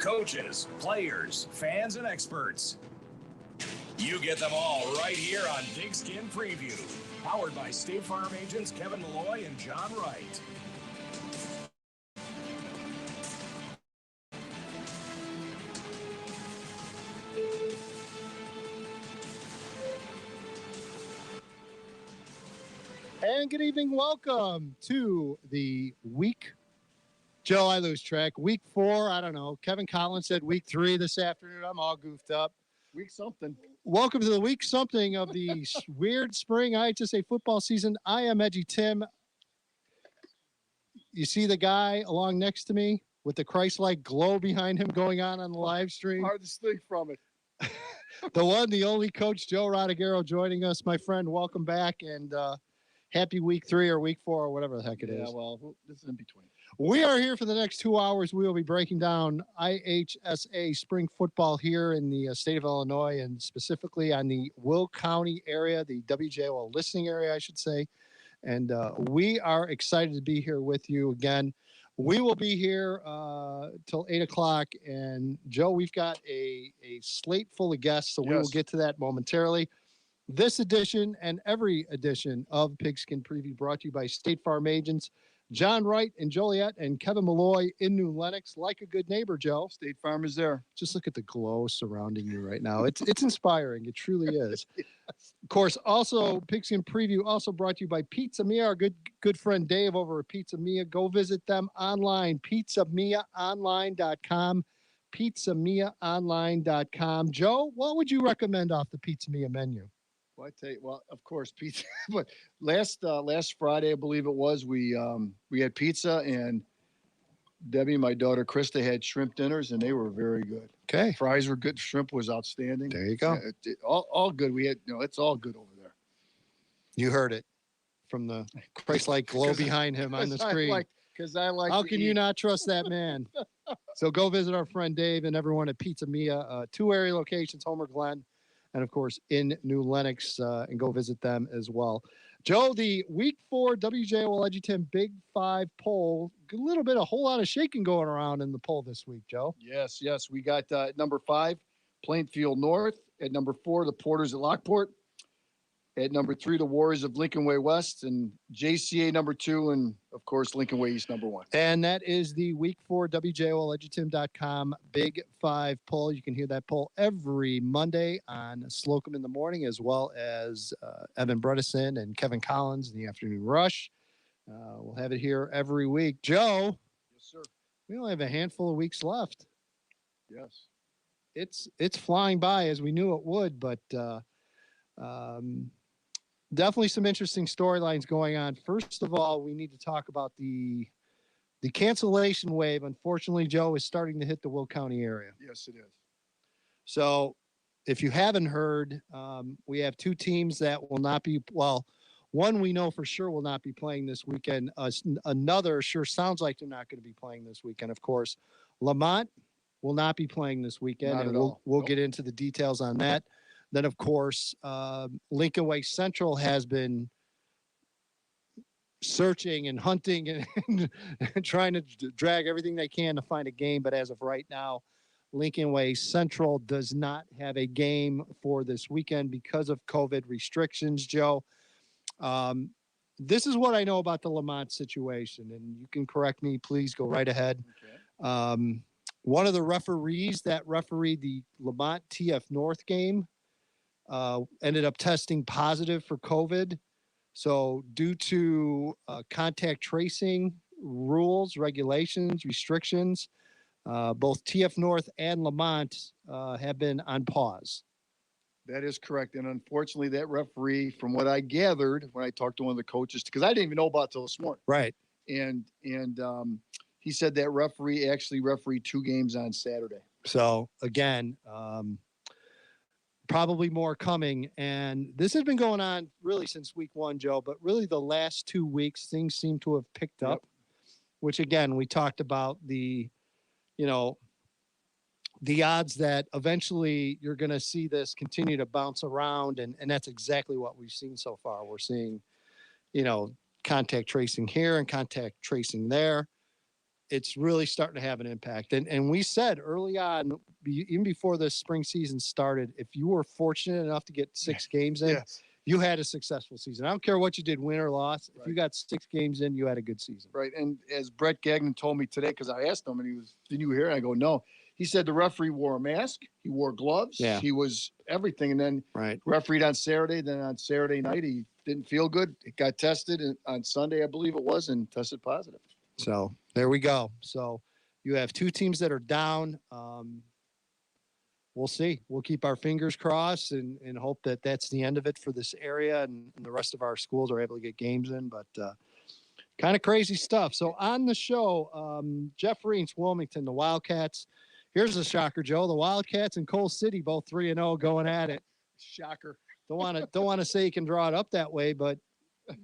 coaches, players, fans, and experts. You get them all right here on Pigskin Preview, powered by State Farm agents Kevin Malloy and John Wright. And good evening. Welcome to the week. Joe, I lose track. Week 4, I don't know. Kevin Collins said week 3 this afternoon. I'm all goofed up. Week something. Welcome to the week something of the weird spring IHSA football season. I am Edgy Tim. You see the guy along next to me with the Christ-like glow behind him going on the live stream? Hardest thing from it. The one, the only Coach Joe Rodriguero joining us. My friend, welcome back, and happy week 3 or week 4 or whatever the heck it is. Yeah, well, this is in between. We are here for the next 2 hours. We will be breaking down IHSA spring football here in the state of Illinois, and specifically on the Will County area, the WJOL listening area, I should say. And we are excited to be here with you again. We will be here till 8 o'clock. And, Joe, we've got a slate full of guests, so we will get to that momentarily. This edition and every edition of Pigskin Preview brought to you by State Farm agents John Wright and Joliet and Kevin Malloy in New Lenox. Like a good neighbor, Joe. State Farm is there. Just look at the glow surrounding you right now. It's inspiring. It truly is. Yes. Of course, also Pigskin Preview also brought to you by Pizza Mia. Our good friend Dave over at Pizza Mia. Go visit them online, pizzamiaonline.com, pizzamiaonline.com. Joe, what would you recommend off the Pizza Mia menu? Well, I tell you, of course, pizza. But last Friday, I believe it was, we had pizza, and Debbie, my daughter Krista, had shrimp dinners, and they were very good. Okay, fries were good. Shrimp was outstanding. There you go. All good. We had, it's all good over there. You heard it from the Christ-like glow behind him on the screen. Because I like. How can you not trust that man? So go visit our friend Dave and everyone at Pizza Mia. 2 area locations, Homer Glen, and, of course, in New Lenox, and go visit them as well. Joe, the Week 4 WJOL Edgy 10 Big 5 poll, a whole lot of shaking going around in the poll this week, Joe. Yes. We got number 5, Plainfield North. At number 4, the Porters at Lockport. At number 3, the Warriors of Lincoln Way West, and JCA number 2, and of course Lincoln Way East number 1. And that is the Week 4 WJOLEduTim.com Big 5 poll. You can hear that poll every Monday on Slocum in the Morning, as well as Evan Bredesen and Kevin Collins in the Afternoon Rush. We'll have it here every week. Joe. Yes, sir. We only have a handful of weeks left. Yes. It's flying by as we knew it would, but definitely some interesting storylines going on. First of all, we need to talk about the cancellation wave. Unfortunately, Joe, is starting to hit the Will County area. Yes, it is. So if you haven't heard, we have 2 teams that will not be, well, one we know for sure will not be playing this weekend. Another sure sounds like they're not going to be playing this weekend. Of course, Lamont will not be playing this weekend, and we'll get into the details on that. Then, of course, Lincoln Way Central has been searching and hunting and trying to drag everything they can to find a game. But as of right now, Lincoln Way Central does not have a game for this weekend because of COVID restrictions, Joe. This is what I know about the Lamont situation, and you can correct me. Please go right ahead. Okay. One of the referees that refereed the Lamont TF North game ended up testing positive for COVID. So due to contact tracing rules, regulations, restrictions, both TF North and Lamont have been on pause. That is correct. And unfortunately, that referee, from what I gathered when I talked to one of the coaches, because I didn't even know about it till this morning. Right. And he said that referee actually refereed 2 games on Saturday. So again, probably more coming. And this has been going on really since week 1, Joe, but really the last 2 weeks, things seem to have picked up, which again, we talked about the odds that eventually you're going to see this continue to bounce around. And that's exactly what we've seen so far. We're seeing, contact tracing here and contact tracing there. it's really starting to have an impact. And we said early on, even before the spring season started, if you were fortunate enough to get 6 games in, Yes. you had a successful season. I don't care what you did, win or loss. If you Right. got 6 games in, you had a good season. Right. And as Brett Gagnon told me today, because I asked him and he was, did you hear? And I go, no. He said the referee wore a mask. He wore gloves. Yeah. He was everything. And then Right. refereed on Saturday. Then on Saturday night, he didn't feel good. He got tested on Sunday, I believe it was, and tested positive. So there we go. So you have 2 teams that are down. We'll see. We'll keep our fingers crossed and hope that that's the end of it for this area and the rest of our schools are able to get games in. But kind of crazy stuff. So on the show, Jeff Reents, Wilmington, the Wildcats. Here's a shocker, Joe. The Wildcats and Coal City both 3-0 going at it. Shocker. Don't want to say you can draw it up that way, but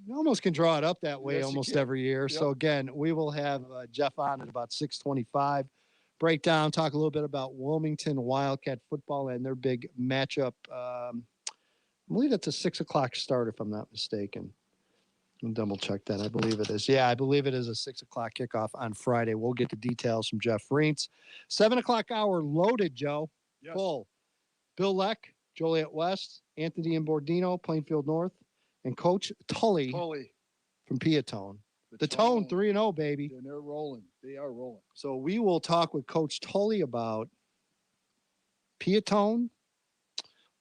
you almost can draw it up that way Yes, you almost can. every year. Yep. So again, we will have Jeff on at about 6:25. Break down, talk a little bit about Wilmington Wildcat football and their big matchup. I believe it's a 6:00 start, if I'm not mistaken. I'll double check that. I believe it is. Yeah, I believe it is a 6:00 kickoff on Friday. We'll get the details from Jeff Reents. 7:00 hour loaded, Joe. Yes. Full. Bill Leck, Joliet West, Anthony and Bordino, Plainfield North, and Coach Tully Tully. from Piatone. The Tone 3-0, baby. And they're rolling. They are rolling. So we will talk with Coach Tully about Piatone.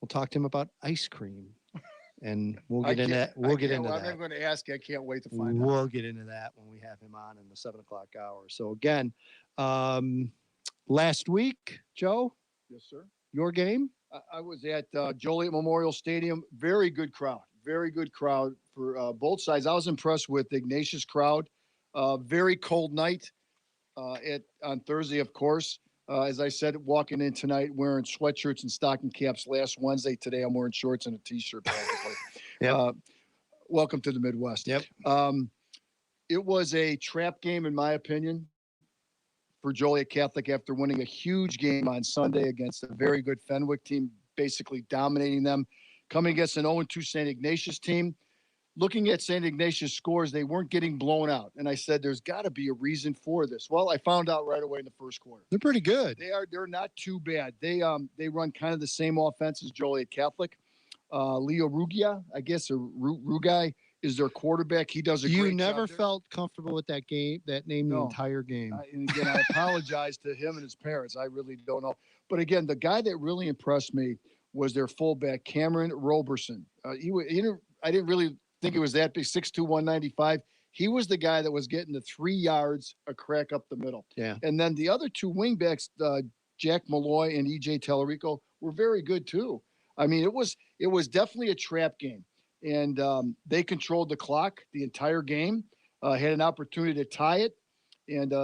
We'll talk to him about ice cream. And we'll get into that. We'll get into I'm that. never going to ask you. I can't wait to find out. We'll get into that when we have him on in the 7:00 hour. So again, last week, Joe, Yes, sir. your game? I was at Joliet Memorial Stadium. Very good crowd. Very good crowd for both sides. I was impressed with the Ignatius crowd. Very cold night on Thursday, of course. As I said, walking in tonight wearing sweatshirts and stocking caps last Wednesday. Today I'm wearing shorts and a T-shirt. Yep. Welcome to the Midwest. Yep. It was a trap game, in my opinion, for Joliet Catholic after winning a huge game on Sunday against a very good Fenwick team, basically dominating them. Coming against an 0-2 St. Ignatius team. Looking at St. Ignatius scores, they weren't getting blown out. And I said, there's got to be a reason for this. Well, I found out right away in the first quarter. They're pretty good. They're not too bad. They run kind of the same offense as Joliet Catholic. Leo Rugia, I guess, or Rugai is their quarterback. He does a great job. You never there. felt comfortable with that name the No. entire game. And again, I apologize to him and his parents. I really don't know. But again, the guy that really impressed me was their fullback, Cameron Roberson. I didn't really think it was that big, 6'2", 195. He was the guy that was getting the 3 yards a crack up the middle. Yeah. And then the other 2 wingbacks, Jack Malloy and EJ Tellerico, were very good too. I mean, it was definitely a trap game. And they controlled the clock the entire game, had an opportunity to tie it. And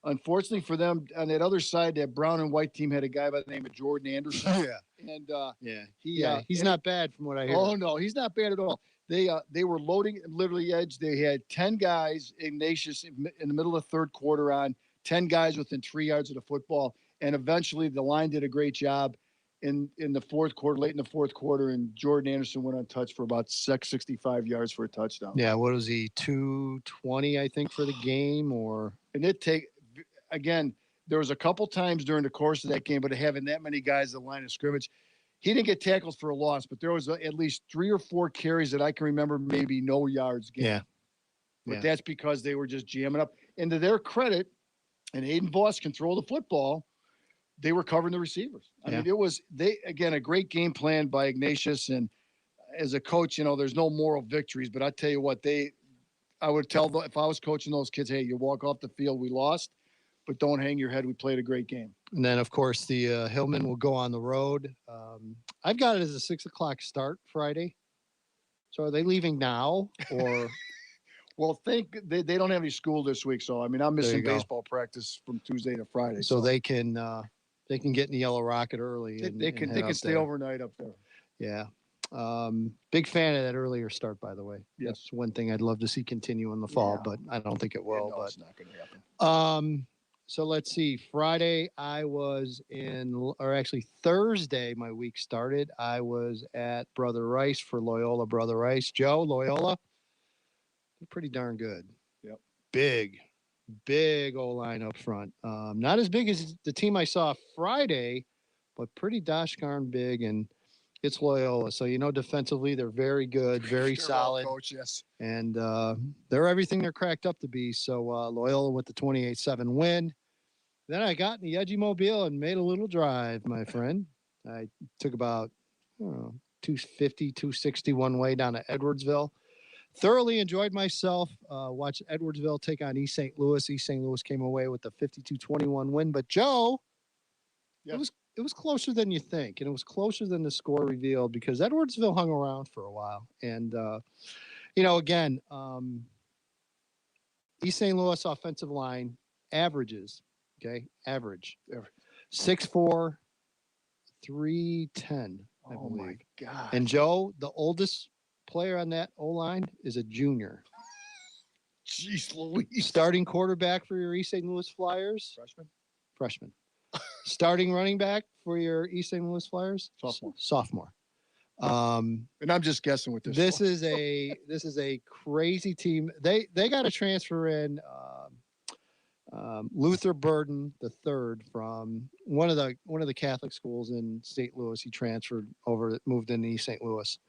unfortunately for them, on that other side, that brown and white team had a guy by the name of Jordan Anderson. Yeah. And he's not bad from what I hear. Oh no, he's not bad at all. They were loading literally edge. They had 10 guys, Ignatius, in the middle of the third quarter on 10 guys within 3 yards of the football. And eventually the line did a great job in the fourth quarter, late in the fourth quarter, and Jordan Anderson went untouched for about 65 yards for a touchdown. Yeah, what was he, 220, I think, for the game? And again, there was a couple times during the course of that game, but having that many guys at the line of scrimmage, he didn't get tackled for a loss, but there was at least 3 or 4 carries that I can remember, maybe no yards gained. Yeah. But that's because they were just jamming up. And to their credit, and Aiden Voss controlled the football, they were covering the receivers. I mean, it was a great game plan by Ignatius. And as a coach, there's no moral victories, but I tell you what, I would tell them, if I was coaching those kids, hey, you walk off the field, we lost, but don't hang your head. We played a great game. And then, of course, the Hillman will go on the road. I've got it as a 6:00 start Friday. So are they leaving now or? Well, they don't have any school this week. So, I mean, I'm missing baseball practice from Tuesday to Friday. So they can get in the Yellow Rocket early. They can stay overnight up there. Yeah. Big fan of that earlier start, by the way. Yes. That's one thing I'd love to see continue in the fall, but I don't think it will. It's not going to happen. So let's see. Friday, Thursday, my week started. I was at Brother Rice for Loyola Brother Rice. Joe, Loyola, they're pretty darn good. Yep. Big, big O-line up front. Not as big as the team I saw Friday, but pretty gosh darn big. And it's Loyola. So, defensively, they're very good, very They're solid. well coached, yes. And they're everything they're cracked up to be. So Loyola with the 28-7 win. Then I got in the Edgy Mobile and made a little drive, my friend. I took about 250, 260 one way down to Edwardsville. Thoroughly enjoyed myself. Watched Edwardsville take on East St. Louis. East St. Louis came away with a 52-21 win. But Joe, Yes. it was closer than you think, and it was closer than the score revealed because Edwardsville hung around for a while. And again, East St. Louis offensive line averages, average 6'4", 310, I Oh, believe. my God. And Joe, the oldest player on that O-line is a junior. Jeez Louise. Starting quarterback for your East St. Louis Flyers? Freshman. Starting running back for your East St. Louis Flyers? Sophomore. And I'm just guessing with this. This is a crazy team. They got to transfer in Luther Burden the third from one of the Catholic schools in St. Louis. He transferred over, moved into East St. Louis.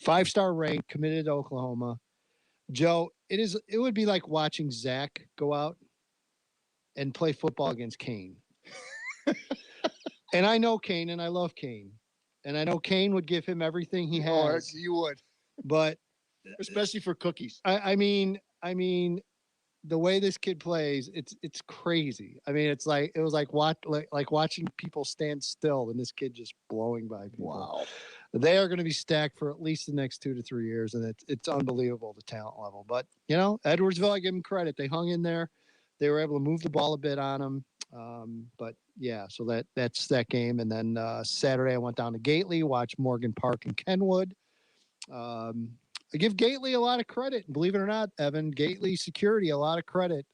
5-star rank, committed to Oklahoma. Joe, it would be like watching Zach go out and play football against Kane. And I know Kane, and I love Kane, and I know Kane would give him everything he has. You would, but especially for cookies. I mean, the way this kid plays, it's crazy. I mean, it was like watching people stand still, and this kid just blowing by people. Wow. They are going to be stacked for at least the next 2 to 3 years, and it's unbelievable, the talent level. But Edwardsville, I give them credit. They hung in there. They were able to move the ball a bit on them. But yeah, so that's that game. And then Saturday, I went down to Gately, watched Morgan Park and Kenwood. I give Gately a lot of credit. Believe it or not, Evan, Gately security, a lot of credit.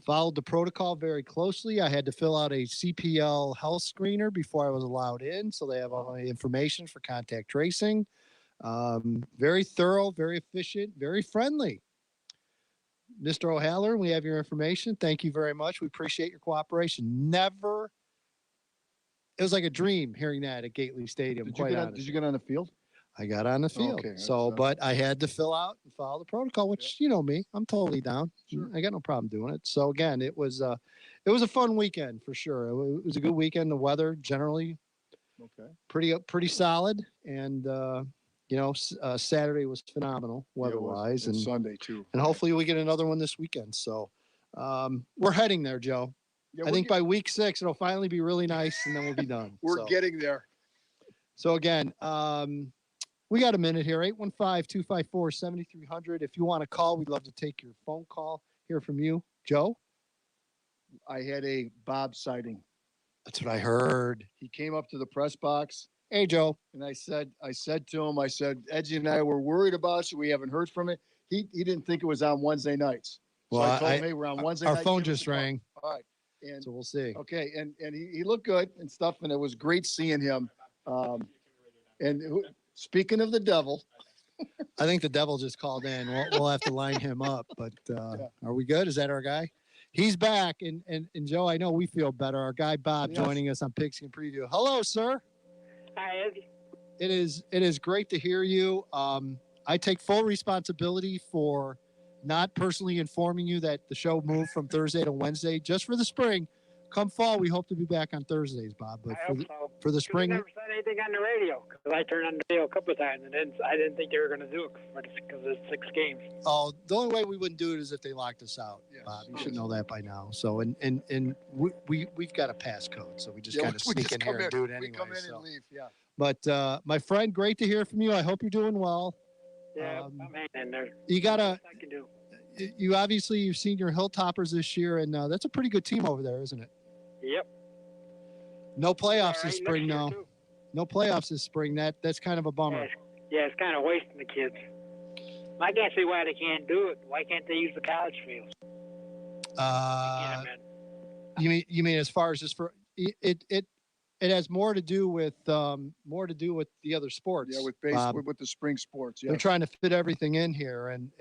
Followed the protocol very closely. I had to fill out a CPL health screener before I was allowed in. So they have all the information for contact tracing. Very thorough, very efficient, very friendly. Mr. O'Haller, we have your information. Thank you very much. We appreciate your cooperation. It was like a dream hearing that at Gately Stadium. Did you get on the field? I got on the field. Okay, but I had to fill out and follow the protocol, which you know me, I'm totally down. Sure. I got no problem doing it. So again, it was a fun weekend for sure. It was a good weekend. The weather generally pretty solid, and Saturday was phenomenal weather-wise, and Sunday too. And hopefully we get another one this weekend. So we're heading there, Joe. Yeah, I think by week 6 it'll finally be really nice, and then we'll be done. We're getting there. So again, we got a minute here, 815-254-7300. If you want to call, we'd love to take your phone call, hear from you. Joe? I had a Bob sighting. That's what I heard. He came up to the press box. Hey, Joe. And I said to him, Edgy and I were worried about you. We haven't heard from it. He didn't think it was on Wednesday nights. So well, I told him, hey, we're on Wednesday night. Our phone just rang. All right. And so we'll see. Okay. And he looked good and stuff. And it was great seeing him. Speaking of the devil. I think the devil just called in. We'll have to line him up. But Are we good? Is that our guy? He's back. And Joe, I know we feel better. Our guy Bob joining us on Pigskin Preview. Hello, sir. Hi, Ed. It is great to hear you. I take full responsibility for not personally informing you that the show moved from Thursday to Wednesday just for the spring. Come fall, we hope to be back on Thursdays, Bob. But for the spring, I never said anything on the radio because I turned on the radio a couple of times and I didn't think they were going to do it because it's 6 games. Oh, the only way we wouldn't do it is if they locked us out, Bob. You should know that by now. So and we've got a passcode, so we just kind of sneak in here and do it anyway. We come in and leave, yeah. But my friend, great to hear from you. I hope you're doing well. Yeah, I'm hanging in there. You gotta. I can do. You've seen your Hilltoppers this year, and that's a pretty good team over there, isn't it? Yep. No playoffs this spring, no. No playoffs this spring. That's kind of a bummer. Yeah, it's kind of wasting the kids. I can't see why they can't do it. Why can't they use the college fields? You mean as far as just for it has more to do with the other sports. Yeah, with the spring sports. Yeah, they're trying to fit everything in here, and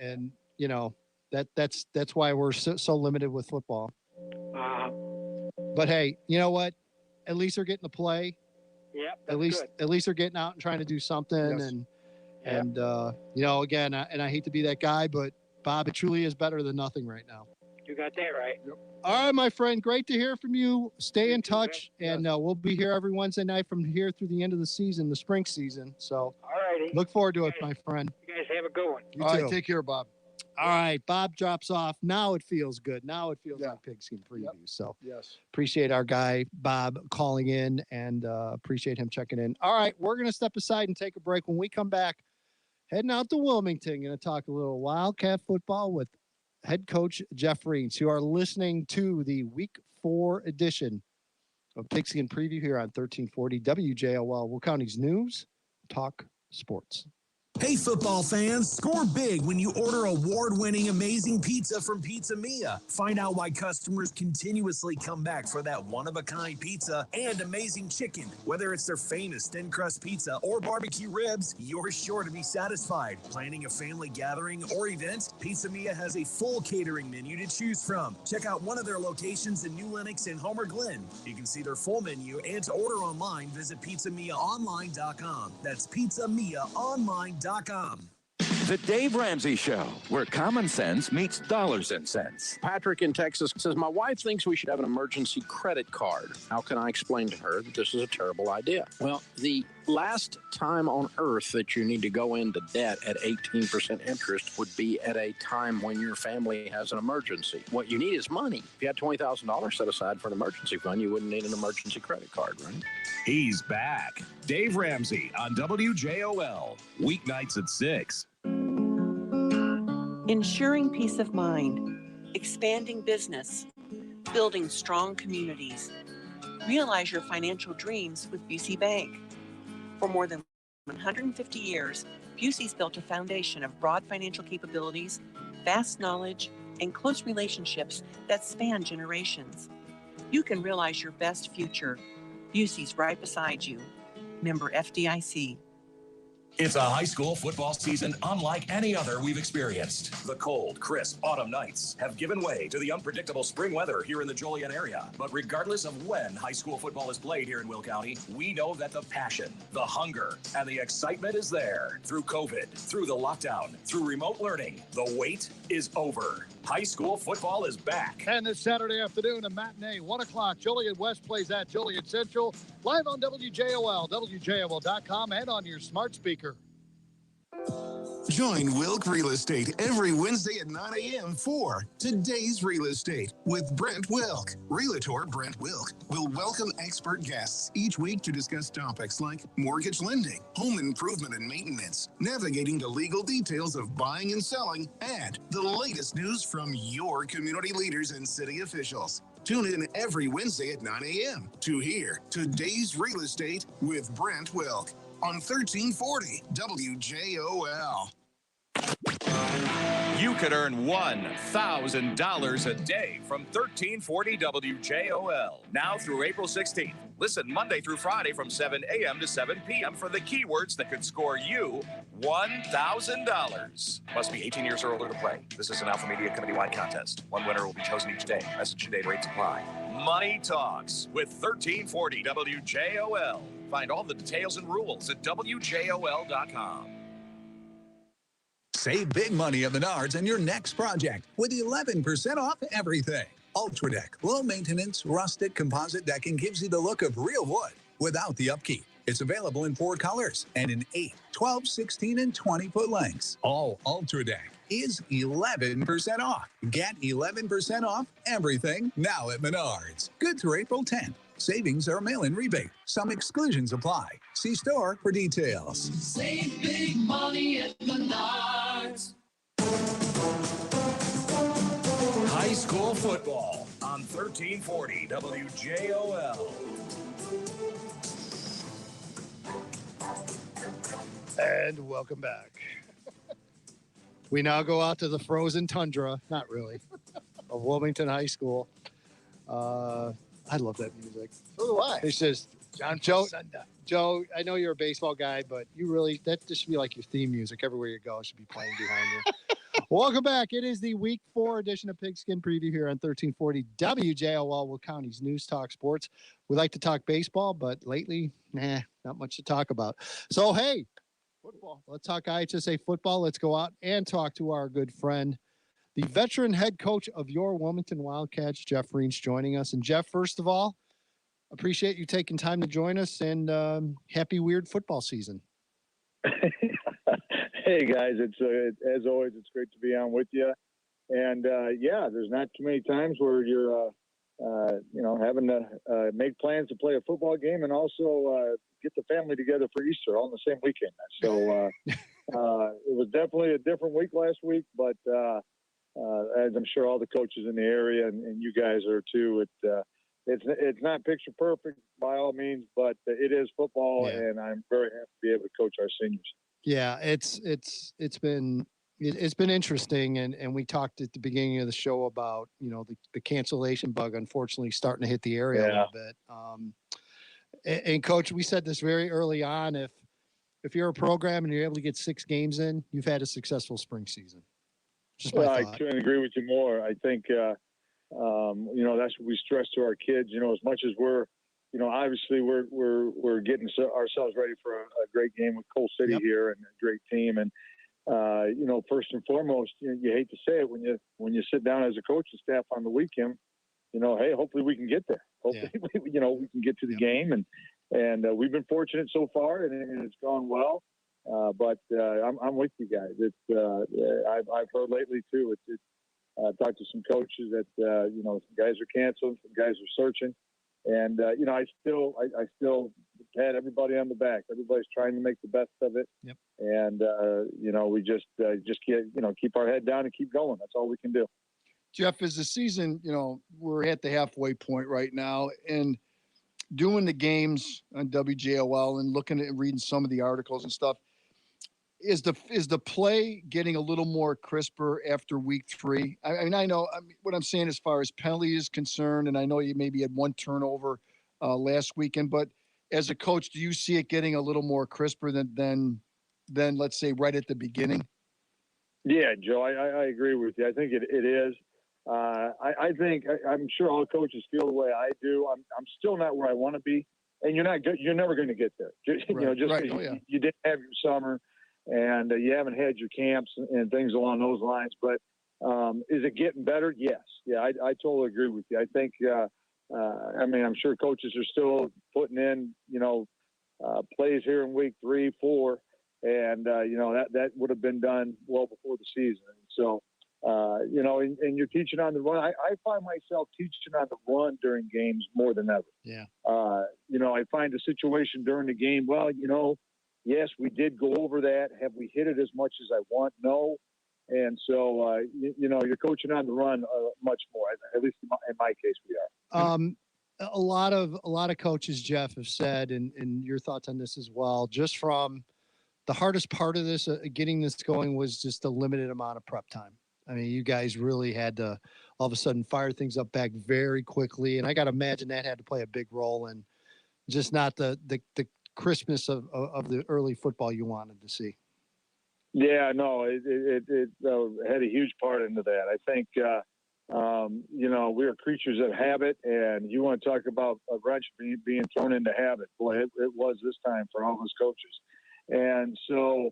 That's why we're so limited with football. But hey, you know what? At least they're getting to play. Yeah. At least they're getting out and trying to do something. Yes. And you know, again, I hate to be that guy, but Bob, it truly is better than nothing right now. You got that right. Yep. All right, my friend. Great to hear from you. Stay in too, touch, and we'll be here every Wednesday night from here through the end of the season, the spring season. So All righty. look forward to it, my friend. You guys have a good one. You All too. right, take care, Bob. All right, Bob drops off. Now it feels good. Now it feels Yeah. like Pigskin preview. Yep. So Yes. appreciate our guy Bob calling in, and appreciate him checking in. All right, we're gonna step aside and take a break. When we come back, heading out to Wilmington, gonna talk a little Wildcat football with head coach Jeff Reeds. You are listening to the Week 4 edition of Pigskin Preview here on 1340 WJOL, Will County's News Talk Sports. Hey, football fans, score big when you order award-winning amazing pizza from Pizza Mia. Find out why customers continuously come back for that one-of-a-kind pizza and amazing chicken. Whether it's their famous thin crust pizza or barbecue ribs, you're sure to be satisfied. Planning a family gathering or event? Pizza Mia has a full catering menu to choose from. Check out one of their locations in New Lenox and Homer Glen. You can see their full menu, and to order online, visit pizzamiaonline.com. That's pizzamiaonline.com. The Dave Ramsey Show, where common sense meets dollars and cents. Patrick in Texas says, my wife thinks we should have an emergency credit card. How can I explain to her that this is a terrible idea? Well, the last time on earth that you need to go into debt at 18% interest would be at a time when your family has an emergency. What you need is money. If you had $20,000 set aside for an emergency fund, you wouldn't need an emergency credit card, right? He's back. Dave Ramsey on WJOL, weeknights at 6. Ensuring peace of mind, expanding business, building strong communities. Realize your financial dreams with Busey Bank. For more than 150 years, Busey's built a foundation of broad financial capabilities, vast knowledge, and close relationships that span generations. You can realize your best future. Busey's right beside you. Member FDIC. It's a high school football season unlike any other we've experienced. The cold, crisp autumn nights have given way to the unpredictable spring weather here in the Joliet area. But regardless of when high school football is played here in Will County, we know that the passion, the hunger, and the excitement is there. Through COVID, through the lockdown, through remote learning, the wait is over. High school football is back. And this Saturday afternoon, a matinee, 1 o'clock, Joliet West plays at Joliet Central, live on WJOL, WJOL.com, and on your smart speaker. Join Wilk Real Estate every Wednesday at 9 a.m. for Today's Real Estate with Brent Wilk. Realtor Brent Wilk will welcome expert guests each week to discuss topics like mortgage lending, home improvement and maintenance, navigating the legal details of buying and selling, and the latest news from your community leaders and city officials. Tune in every Wednesday at 9 a.m. to hear Today's Real Estate with Brent Wilk on 1340 WJOL. You could earn $1,000 a day from 1340 WJOL. Now through April 16th. Listen Monday through Friday from 7 a.m. to 7 p.m. for the keywords that could score you $1,000. Must be 18 years or older to play. This is an Alpha Media Committee-wide contest. One winner will be chosen each day. Message and data rates apply. Money Talks with 1340 WJOL. Find all the details and rules at WJOL.com. Save big money at Menards on your next project with 11% off everything. Ultradeck, low maintenance, rustic composite decking gives you the look of real wood without the upkeep. It's available in 4 colors and in 8, 12, 16, and 20-foot lengths. All Ultradeck is 11% off. Get 11% off everything now at Menards. Good through April 10th. Savings are mail-in rebate. Some exclusions apply. See store for details. Save big money at Menards. High school football on 1340 WJOL. And welcome back. We now go out to the frozen tundra, not really, of Wilmington High School. I love that music. So do I. It's just, Joe, I know you're a baseball guy, but that just should be like your theme music. Everywhere you go, it should be playing behind you. Welcome back. It is the Week 4 edition of Pigskin Preview here on 1340 WJOL, Will County's News Talk Sports. We like to talk baseball, but lately, not much to talk about. So, hey, football. Let's talk IHSA football. Let's go out and talk to our good friend, the veteran head coach of your Wilmington Wildcats, Jeff Reens, joining us. And Jeff, first of all, appreciate you taking time to join us, and happy weird football season. Hey guys, it's as always, it's great to be on with you. And there's not too many times where you're having to make plans to play a football game and also get the family together for Easter all in the same weekend. So it was definitely a different week last week, but as I'm sure all the coaches in the area and you guys are too, it's not picture perfect by all means, but it is football, and I'm very happy to be able to coach our seniors. Yeah, it's been interesting, and we talked at the beginning of the show about the cancellation bug unfortunately starting to hit the area a little bit. And Coach, we said this very early on: if you're a program and you're able to get 6 games in, you've had a successful spring season. I couldn't agree with you more. I think that's what we stress to our kids. As much as we're obviously we're getting ourselves ready for a great game with Coal City here and a great team. And, first and foremost, you hate to say it when you sit down as a coaching staff on the weekend, hey, hopefully we can get there. Hopefully, we can get to the game. And we've been fortunate so far and it's gone well. But I'm with you guys. I've heard lately too, I've talked to some coaches that, some guys are canceling, some guys are searching. And, I still pat everybody on the back. Everybody's trying to make the best of it. Yep. And, we just keep our head down and keep going. That's all we can do. Jeff, as the season, we're at the halfway point right now, and doing the games on WJOL and looking at reading some of the articles and stuff, is the play getting a little more crisper after week 3? I know what I'm saying as far as penalty is concerned, and I know you maybe had 1 turnover last weekend, but as a coach, do you see it getting a little more crisper than let's say right at the beginning? Yeah, Joe, I agree with you. I think it is. I think I'm sure all coaches feel the way I do. I'm still not where I want to be, and you're never going to get there. You didn't have your summer. And you haven't had your camps and things along those lines. But is it getting better? Yes. Yeah, I totally agree with you. I think, I'm sure coaches are still putting in, plays here in week 3, 4. And, that would have been done well before the season. So, and you're teaching on the run. I find myself teaching on the run during games more than ever. Yeah. I find a situation during the game, yes, we did go over that. Have we hit it as much as I want? No. And so, you're coaching on the run much more. At least in my case, we are. A lot of coaches, Jeff, have said, and your thoughts on this as well, just from the hardest part of this, getting this going, was just a limited amount of prep time. I mean, you guys really had to all of a sudden fire things up back very quickly. And I got to imagine that had to play a big role in just not the crispness of the early football you wanted to see. Yeah, no, it had a huge part into that. I think, we are creatures of habit, and you want to talk about a wrench being thrown into habit. Boy, it was this time for all those coaches. And so,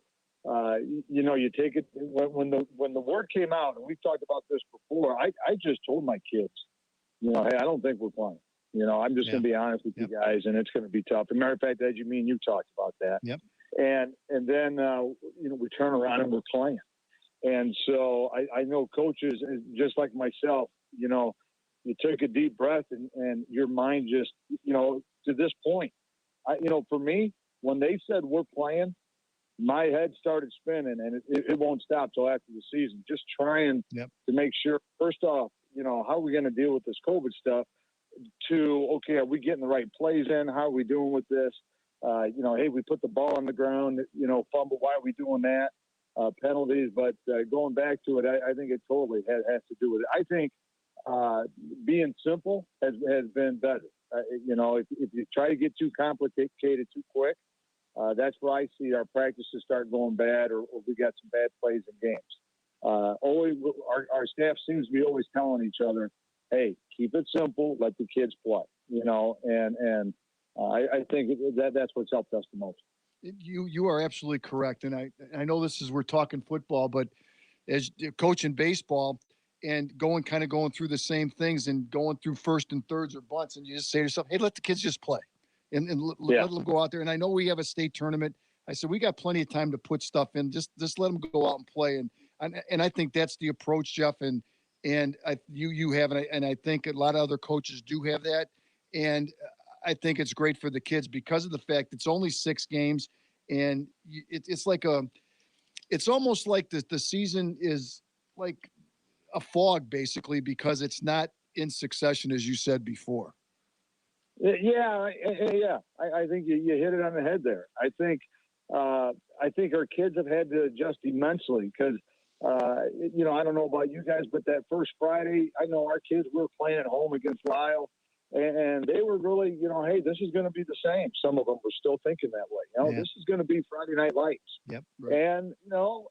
you take it when the word came out, and we've talked about this before, I just told my kids, hey, I don't think we're playing. I'm just going to be honest with you guys, and it's going to be tough. As a matter of fact, as you talked about that. Yep. And then, we turn around and we're playing. And so I know coaches, just like myself, you took a deep breath and your mind just, to this point, for me, when they said we're playing, my head started spinning, and it won't stop till after the season. Just trying to make sure, first off, how are we going to deal with this COVID stuff? Okay, are we getting the right plays in? How are we doing with this? Hey, we put the ball on the ground, fumble. Why are we doing that? Penalties. But going back to it, I think it totally has to do with it. I think being simple has been better. If you try to get too complicated too quick, that's where I see our practices start going bad, or we got some bad plays in games. always our staff seems to be always telling each other, hey, keep it simple, let the kids play, and I think that's what's helped us the most. You are absolutely correct, and I know we're talking football, but as coaching baseball and going through the same things and going through first and thirds or bunts, and you just say to yourself, hey, let the kids just play and let them go out there. And I know we have a state tournament. I said we got plenty of time to put stuff in. Just let them go out and play. And I think that's the approach, Jeff. And you have, and I think a lot of other coaches do have that. And I think it's great for the kids because of the fact it's only 6 games, and it's almost like the season is like a fog basically because it's not in succession as you said before. Yeah. I think you hit it on the head there. I think our kids have had to adjust immensely because, I don't know about you guys, but that first Friday, I know our kids were playing at home against Lyle, and they were really, hey, this is going to be the same. Some of them were still thinking that way. This is going to be Friday Night Lights. Yep. Right. And,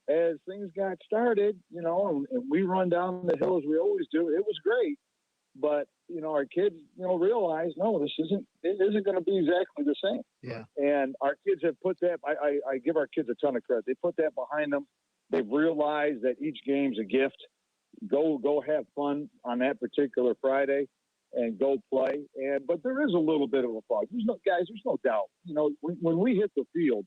as things got started, and we run down the hill as we always do, it was great. But, our kids, realize, no, it isn't going to be exactly the same. Yeah. And our kids have put that, I give our kids a ton of credit. They put that behind them. They've realized that each game's a gift. Go have fun on that particular Friday and go play. But there is a little bit of a fog. There's no doubt. When we hit the field,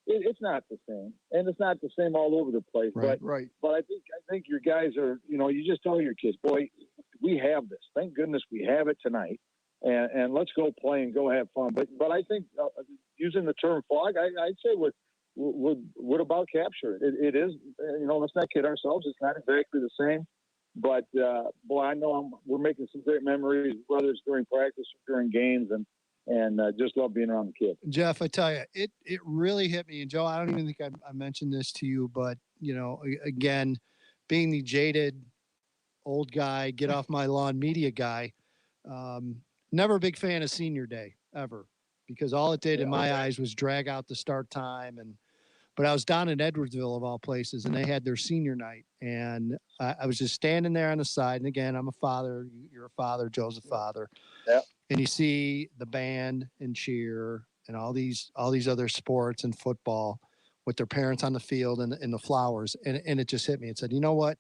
it's not the same, and it's not the same all over the place. Right. But I think your guys are. You just tell your kids, boy, we have this. Thank goodness we have it tonight, and let's go play and go have fun. But I think using the term fog, I'd say would about capture it. It is. Let's not kid ourselves. It's not exactly the same. But boy, I know we're making some great memories, whether it's during practice or during games, and just love being around the kids. Jeff, I tell you, it really hit me. And Joe, I don't even think I mentioned this to you, but again, being the jaded old guy, get off my lawn media guy, never a big fan of senior day ever, because all it did in my eyes was drag out the start time. But I was down in Edwardsville of all places, and they had their senior night, and I was just standing there on the side. And again, I'm a father. You're a father. Joe's a father. Yeah. And you see the band and cheer and all these other sports and football with their parents on the field and the flowers. And it just hit me. It said, you know what?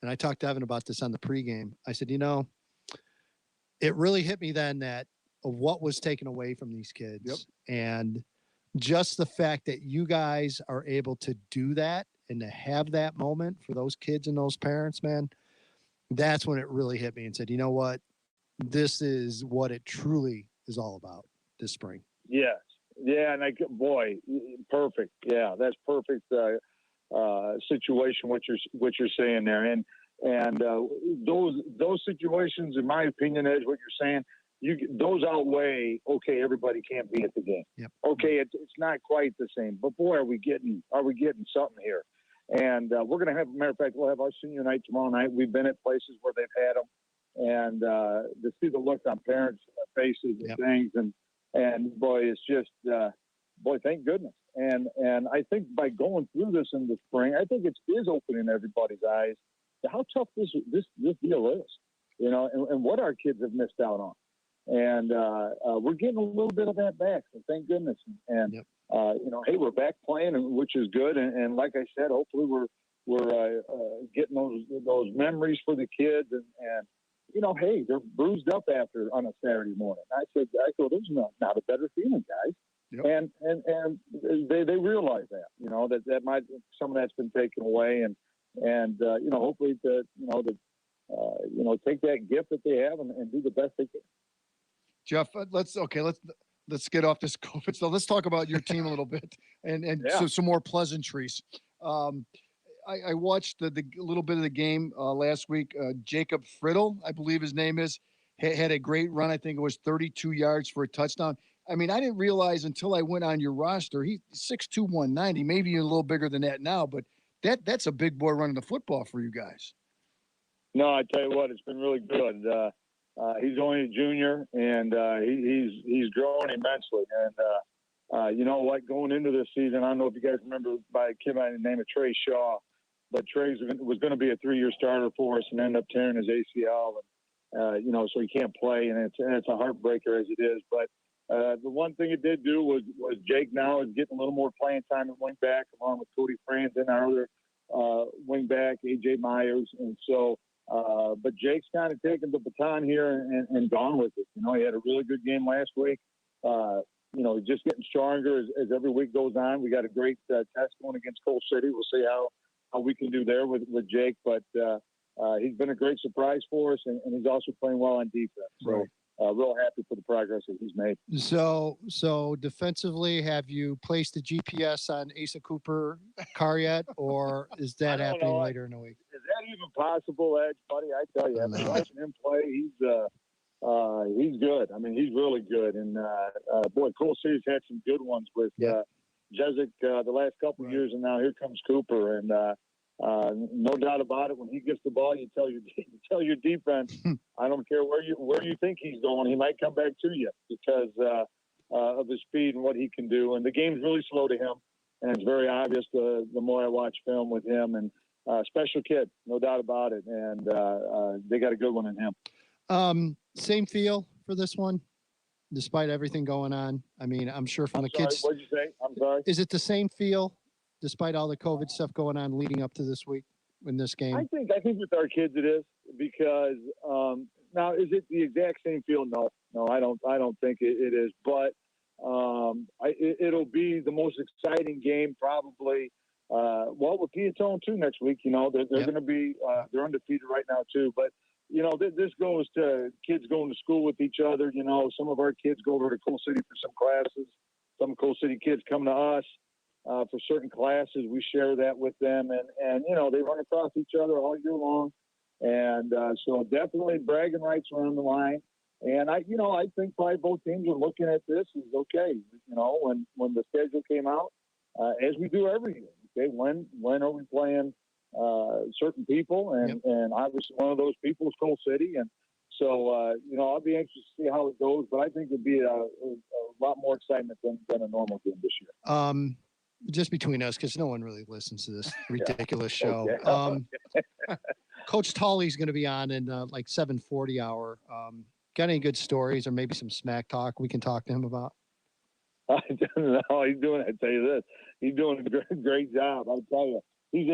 And I talked to Evan about this on the pregame. I said, it really hit me then that of what was taken away from these kids. Yep. And just the fact that you guys are able to do that and to have that moment for those kids and those parents, man, that's when it really hit me and said, you know what? This is what it truly is all about this spring. Yes. Yeah. And boy, perfect. Yeah. That's perfect situation. What you're saying there. And those situations, in my opinion, is what you're saying. Those outweigh, okay, everybody can't be at the game. Yep. Okay. It's not quite the same, but boy, are we getting something here. And we're going to have, a matter of fact, we'll have our senior night tomorrow night. We've been at places where they've had them. And to see the look on parents' faces and things, and boy, it's just thank goodness. And I think by going through this in the spring, I think it is opening everybody's eyes to how tough this deal is, and what our kids have missed out on. And we're getting a little bit of that back, so thank goodness. And hey, we're back playing, which is good. And like I said, hopefully we're getting those memories for the kids and hey, they're bruised up on a Saturday morning. I go, there's not a better feeling, guys. Yep. And they realize that, that might, some of that's been taken away and hopefully take that gift that they have and do the best they can. Jeff, let's get off this COVID. So let's talk about your team a little bit so some more pleasantries. I watched the little bit of the game last week. Jacob Friddle, I believe his name is, had a great run. I think it was 32 yards for a touchdown. I mean, I didn't realize until I went on your roster, he's 6'2", 190, maybe a little bigger than that now, but that's a big boy running the football for you guys. No, I tell you what, it's been really good. He's only a junior, and he's growing immensely. And you know what? Going into this season, I don't know if you guys remember by a kid by the name of Trey Shaw. but Trey was going to be a 3-year starter for us and ended up tearing his ACL. And, so he can't play, and it's a heartbreaker as it is. But the one thing it did do was Jake now is getting a little more playing time at wing back, along with Cody Franz and our other wing back, A.J. Myers. And so, but Jake's kind of taken the baton here and gone with it. He had a really good game last week. Just getting stronger as every week goes on. We got a great test going against Coal City. We'll see how we can do there with Jake. But he's been a great surprise for us, and he's also playing well on defense. So, right. Real happy for the progress that he's made. So defensively, have you placed the GPS on Asa Cooper car yet, or is that happening later in the week? Is that even possible, Edge, buddy? I tell you, after watching him play, he's good. I mean, he's really good. And boy, Coal City's had some good ones with Jezik the last couple of years, and now here comes Cooper. And no doubt about it, when he gets the ball, you tell your defense, I don't care where you think he's going, he might come back to you because of his speed and what he can do. And the game's really slow to him, and it's very obvious the more I watch film with him. And special kid, no doubt about it. And they got a good one in him. Same feel for this one, despite everything going on. I mean, I'm sure from the kids. What'd you say? I'm sorry. Is it the same feel, despite all the COVID stuff going on leading up to this week in this game? I think with our kids it is, because now is it the exact same feel? No, I don't think it is. But it'll be the most exciting game probably. With Piatone too next week. They're going to be they're undefeated right now too, but. This goes to kids going to school with each other. Some of our kids go over to Coal City for some classes. Some Coal City kids come to us for certain classes. We share that with them, and they run across each other all year long. And so definitely bragging rights are on the line. And I think probably both teams are looking at this as okay. When the schedule came out, as we do every year. Okay, when are we playing? Certain people, and obviously one of those people is Coal City, and so I'll be anxious to see how it goes. But I think it'd be a lot more excitement than a normal game this year. Just between us, because no one really listens to this ridiculous show. Coach Tully's going to be on in like 7:40 hour. Got any good stories or maybe some smack talk we can talk to him about? I don't know. He's doing. I tell you this, he's doing a great job. I'll tell you. He's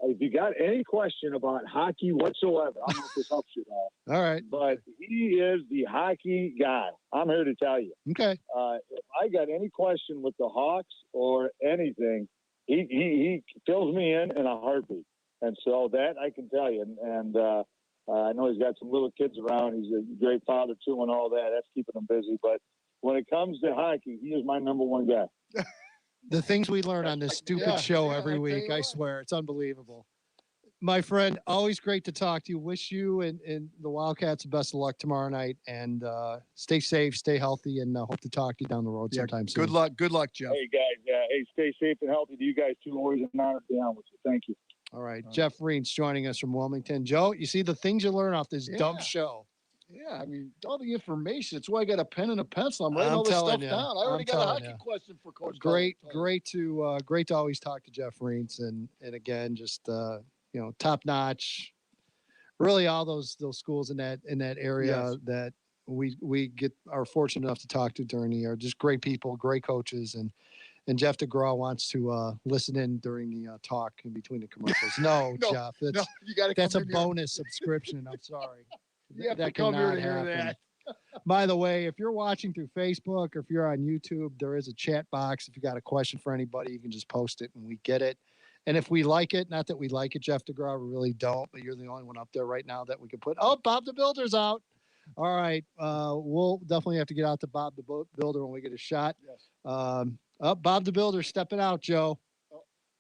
if you got any question about hockey whatsoever, I don't know if this helps you at all. All right. But he is the hockey guy. I'm here to tell you. Okay. If I got any question with the Hawks or anything, he fills me in a heartbeat. And so that I can tell you. And I know he's got some little kids around. He's a great father too and all that. That's keeping him busy. But when it comes to hockey, he is my number one guy. The things we learn on this stupid show every week, I swear, it's unbelievable. My friend, always great to talk to you. Wish you and the Wildcats the best of luck tomorrow night, and stay safe, stay healthy, and hope to talk to you down the road sometime soon. Good luck, Jeff. Hey, guys. Stay safe and healthy to you guys, too. Always an honor to be on with you. Thank you. All right. Jeff Reens joining us from Wilmington. Joe, you see the things you learn off this dumb show. Yeah, I mean, all the information. It's why I got a pen and a pencil. I'm writing all this stuff down. I already got a hockey question for Coach. Great to always talk to Jeff Reens, and again, just top notch. Really, all those schools in that area that we are fortunate enough to talk to during the year. Just great people, great coaches, and Jeff DeGraw wants to listen in during the talk in between the commercials. No, Jeff, that's a bonus subscription. I'm sorry. You have to come here to hear that. By the way, if you're watching through Facebook or if you're on YouTube, there is a chat box. If you got a question for anybody, you can just post it and we get it. And if we like it, not that we like it, Jeff DeGraw, we really don't, but you're the only one up there right now that we can put. Oh, Bob the Builder's out. All right. We'll definitely have to get out to Bob the Builder when we get a shot. Yes. Bob the Builder stepping out, Joe.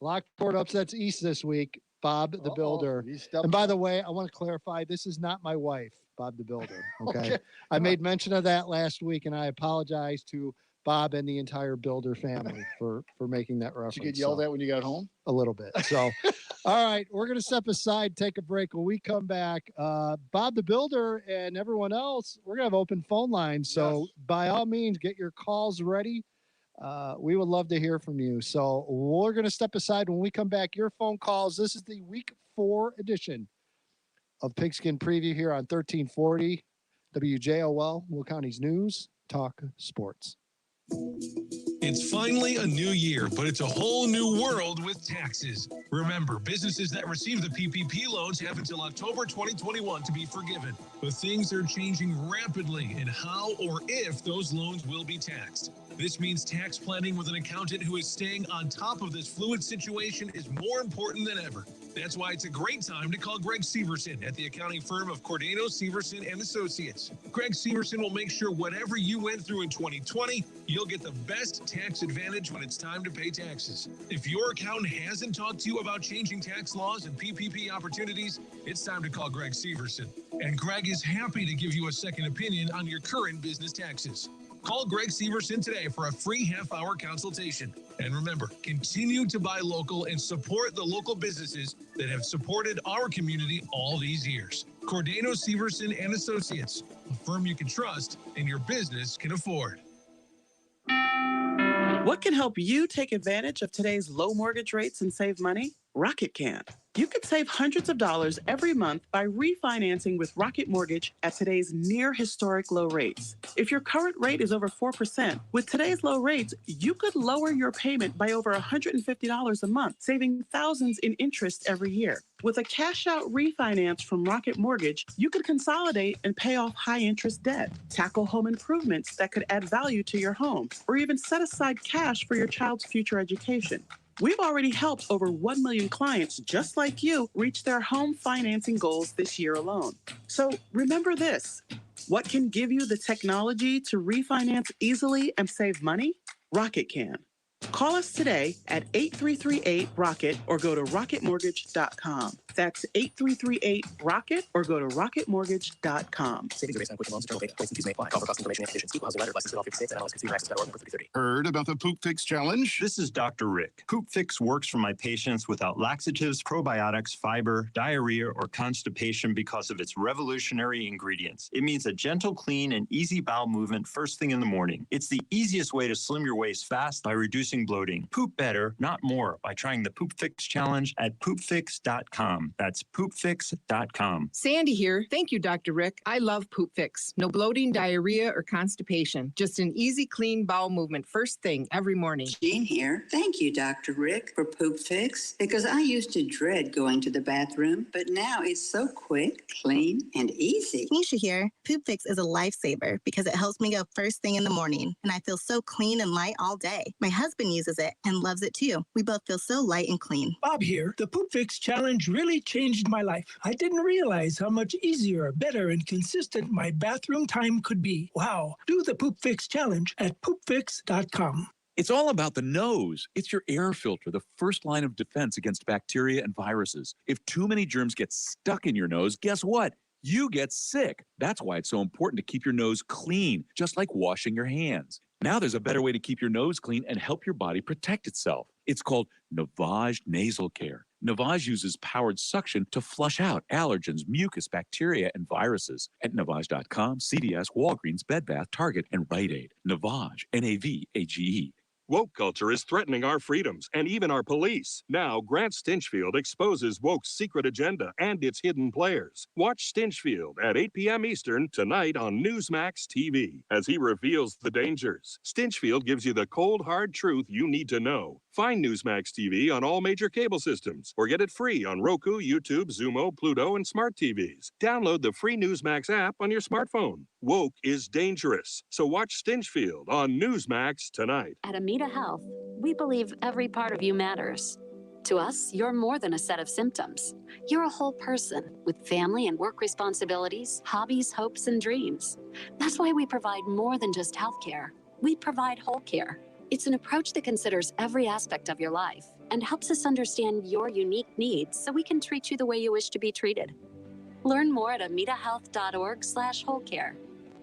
Lockport upsets East this week. Bob the Builder. And by the way, I want to clarify, this is not my wife, Bob the Builder. Okay. I made mention of that last week, and I apologize to Bob and the entire Builder family for making that reference. Did you get yelled at when you got home? A little bit. So, all right, we're going to step aside, take a break. When we come back, Bob the Builder and everyone else, we're going to have open phone lines. So by all means, get your calls ready. We would love to hear from you. So we're going to step aside when we come back. Your phone calls. This is the week 4 edition of Pigskin Preview here on 1340 WJOL, Will County's News Talk Sports. It's finally a new year, but it's a whole new world with taxes. Remember, businesses that receive the PPP loans have until October 2021 to be forgiven. But things are changing rapidly in how or if those loans will be taxed. This means tax planning with an accountant who is staying on top of this fluid situation is more important than ever. That's why it's a great time to call Greg Severson at the accounting firm of Cordano, Severson & Associates. Greg Severson will make sure whatever you went through in 2020, you'll get the best tax advantage when it's time to pay taxes. If your accountant hasn't talked to you about changing tax laws and PPP opportunities, it's time to call Greg Severson. And Greg is happy to give you a second opinion on your current business taxes. Call Greg Severson today for a free half-hour consultation. And remember, continue to buy local and support the local businesses that have supported our community all these years. Cordano, Severson & Associates, a firm you can trust and your business can afford. What can help you take advantage of today's low mortgage rates and save money? Rocket can. You could save hundreds of dollars every month by refinancing with Rocket Mortgage at today's near historic low rates. If your current rate is over 4%, with today's low rates, you could lower your payment by over $150 a month, saving thousands in interest every year. With a cash-out refinance from Rocket Mortgage, you could consolidate and pay off high-interest debt, tackle home improvements that could add value to your home, or even set aside cash for your child's future education. We've already helped over 1 million clients just like you reach their home financing goals this year alone. So remember this: what can give you the technology to refinance easily and save money? Rocket can. Call us today at 8338-ROCKET or go to rocketmortgage.com. That's 8338-ROCKET or go to rocketmortgage.com. Savings are based on quick loans, internal data, points and fees may apply. Call for cost information and conditions. Equal housing letter, license in all 50 states, and NMLS Consumer Access.org. Heard about the Poop Fix Challenge? This is Dr. Rick. Poop Fix works for my patients without laxatives, probiotics, fiber, diarrhea, or constipation because of its revolutionary ingredients. It means a gentle, clean, and easy bowel movement first thing in the morning. It's the easiest way to slim your waist fast by reducing bloating. Poop better, not more, by trying the Poop Fix Challenge at poopfix.com. That's poopfix.com. Sandy here. Thank you, Dr. Rick. I love Poop Fix. No bloating, diarrhea, or constipation. Just an easy, clean bowel movement first thing every morning. Jean here. Thank you, Dr. Rick, for Poop Fix, because I used to dread going to the bathroom, but now it's so quick, clean, and easy. Nisha here. Poop Fix is a lifesaver because it helps me go first thing in the morning, and I feel so clean and light all day. My husband uses it and loves it too. We both feel so light and clean. Bob here. The Poop Fix Challenge really changed my life. I didn't realize how much easier, better, and consistent my bathroom time could be. Wow. Do the Poop Fix Challenge at poopfix.com. It's all about the nose. It's your air filter, the first line of defense against bacteria and viruses. If too many germs get stuck in your nose, guess what? You get sick. That's why it's so important to keep your nose clean, just like washing your hands. Now there's a better way to keep your nose clean and help your body protect itself. It's called Navage Nasal Care. Navage uses powered suction to flush out allergens, mucus, bacteria, and viruses. At Navage.com, CVS, Walgreens, Bed Bath, Target, and Rite Aid. Navage, N-A-V-A-G-E. Woke culture is threatening our freedoms and even our police. Now, Grant Stinchfield exposes woke's secret agenda and its hidden players. Watch Stinchfield at 8 p.m. Eastern tonight on Newsmax TV as he reveals the dangers. Stinchfield gives you the cold, hard truth you need to know. Find Newsmax TV on all major cable systems or get it free on Roku, YouTube, Xumo, Pluto, and smart TVs. Download the free Newsmax app on your smartphone. Woke is dangerous, so watch Stinchfield on Newsmax tonight. At Amita Health, we believe every part of you matters. To us, you're more than a set of symptoms. You're a whole person with family and work responsibilities, hobbies, hopes, and dreams. That's why we provide more than just healthcare. We provide whole care. It's an approach that considers every aspect of your life and helps us understand your unique needs so we can treat you the way you wish to be treated. Learn more at amitahealth.org/wholecare.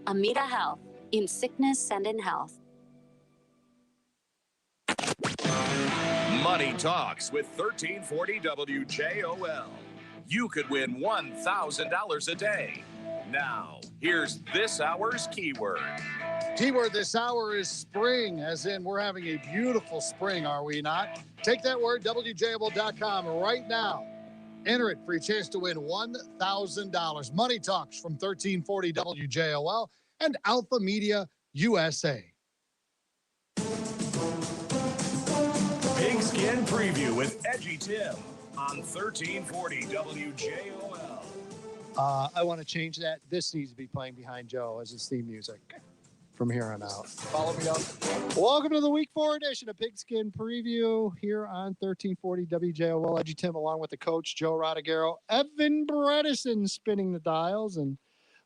Amita Health, in sickness and in health. Money Talks with 1340 WJOL. You could win $1,000 a day. Now, here's this hour's keyword. Keyword this hour is spring, as in we're having a beautiful spring, are we not? Take that word, WJOL.com right now. Enter it for your chance to win $1,000. Money Talks from 1340 WJOL and Alpha Media USA. Pigskin Preview with Edgy Tim on 1340 WJOL. I want to change that. This needs to be playing behind Joe as his theme music from here on out. Follow me up. Welcome to the Week 4 edition of Pigskin Preview here on 1340 WJOL. Edgy Tim along with the coach, Joe Rodriguero. Evan Bredesen spinning the dials, and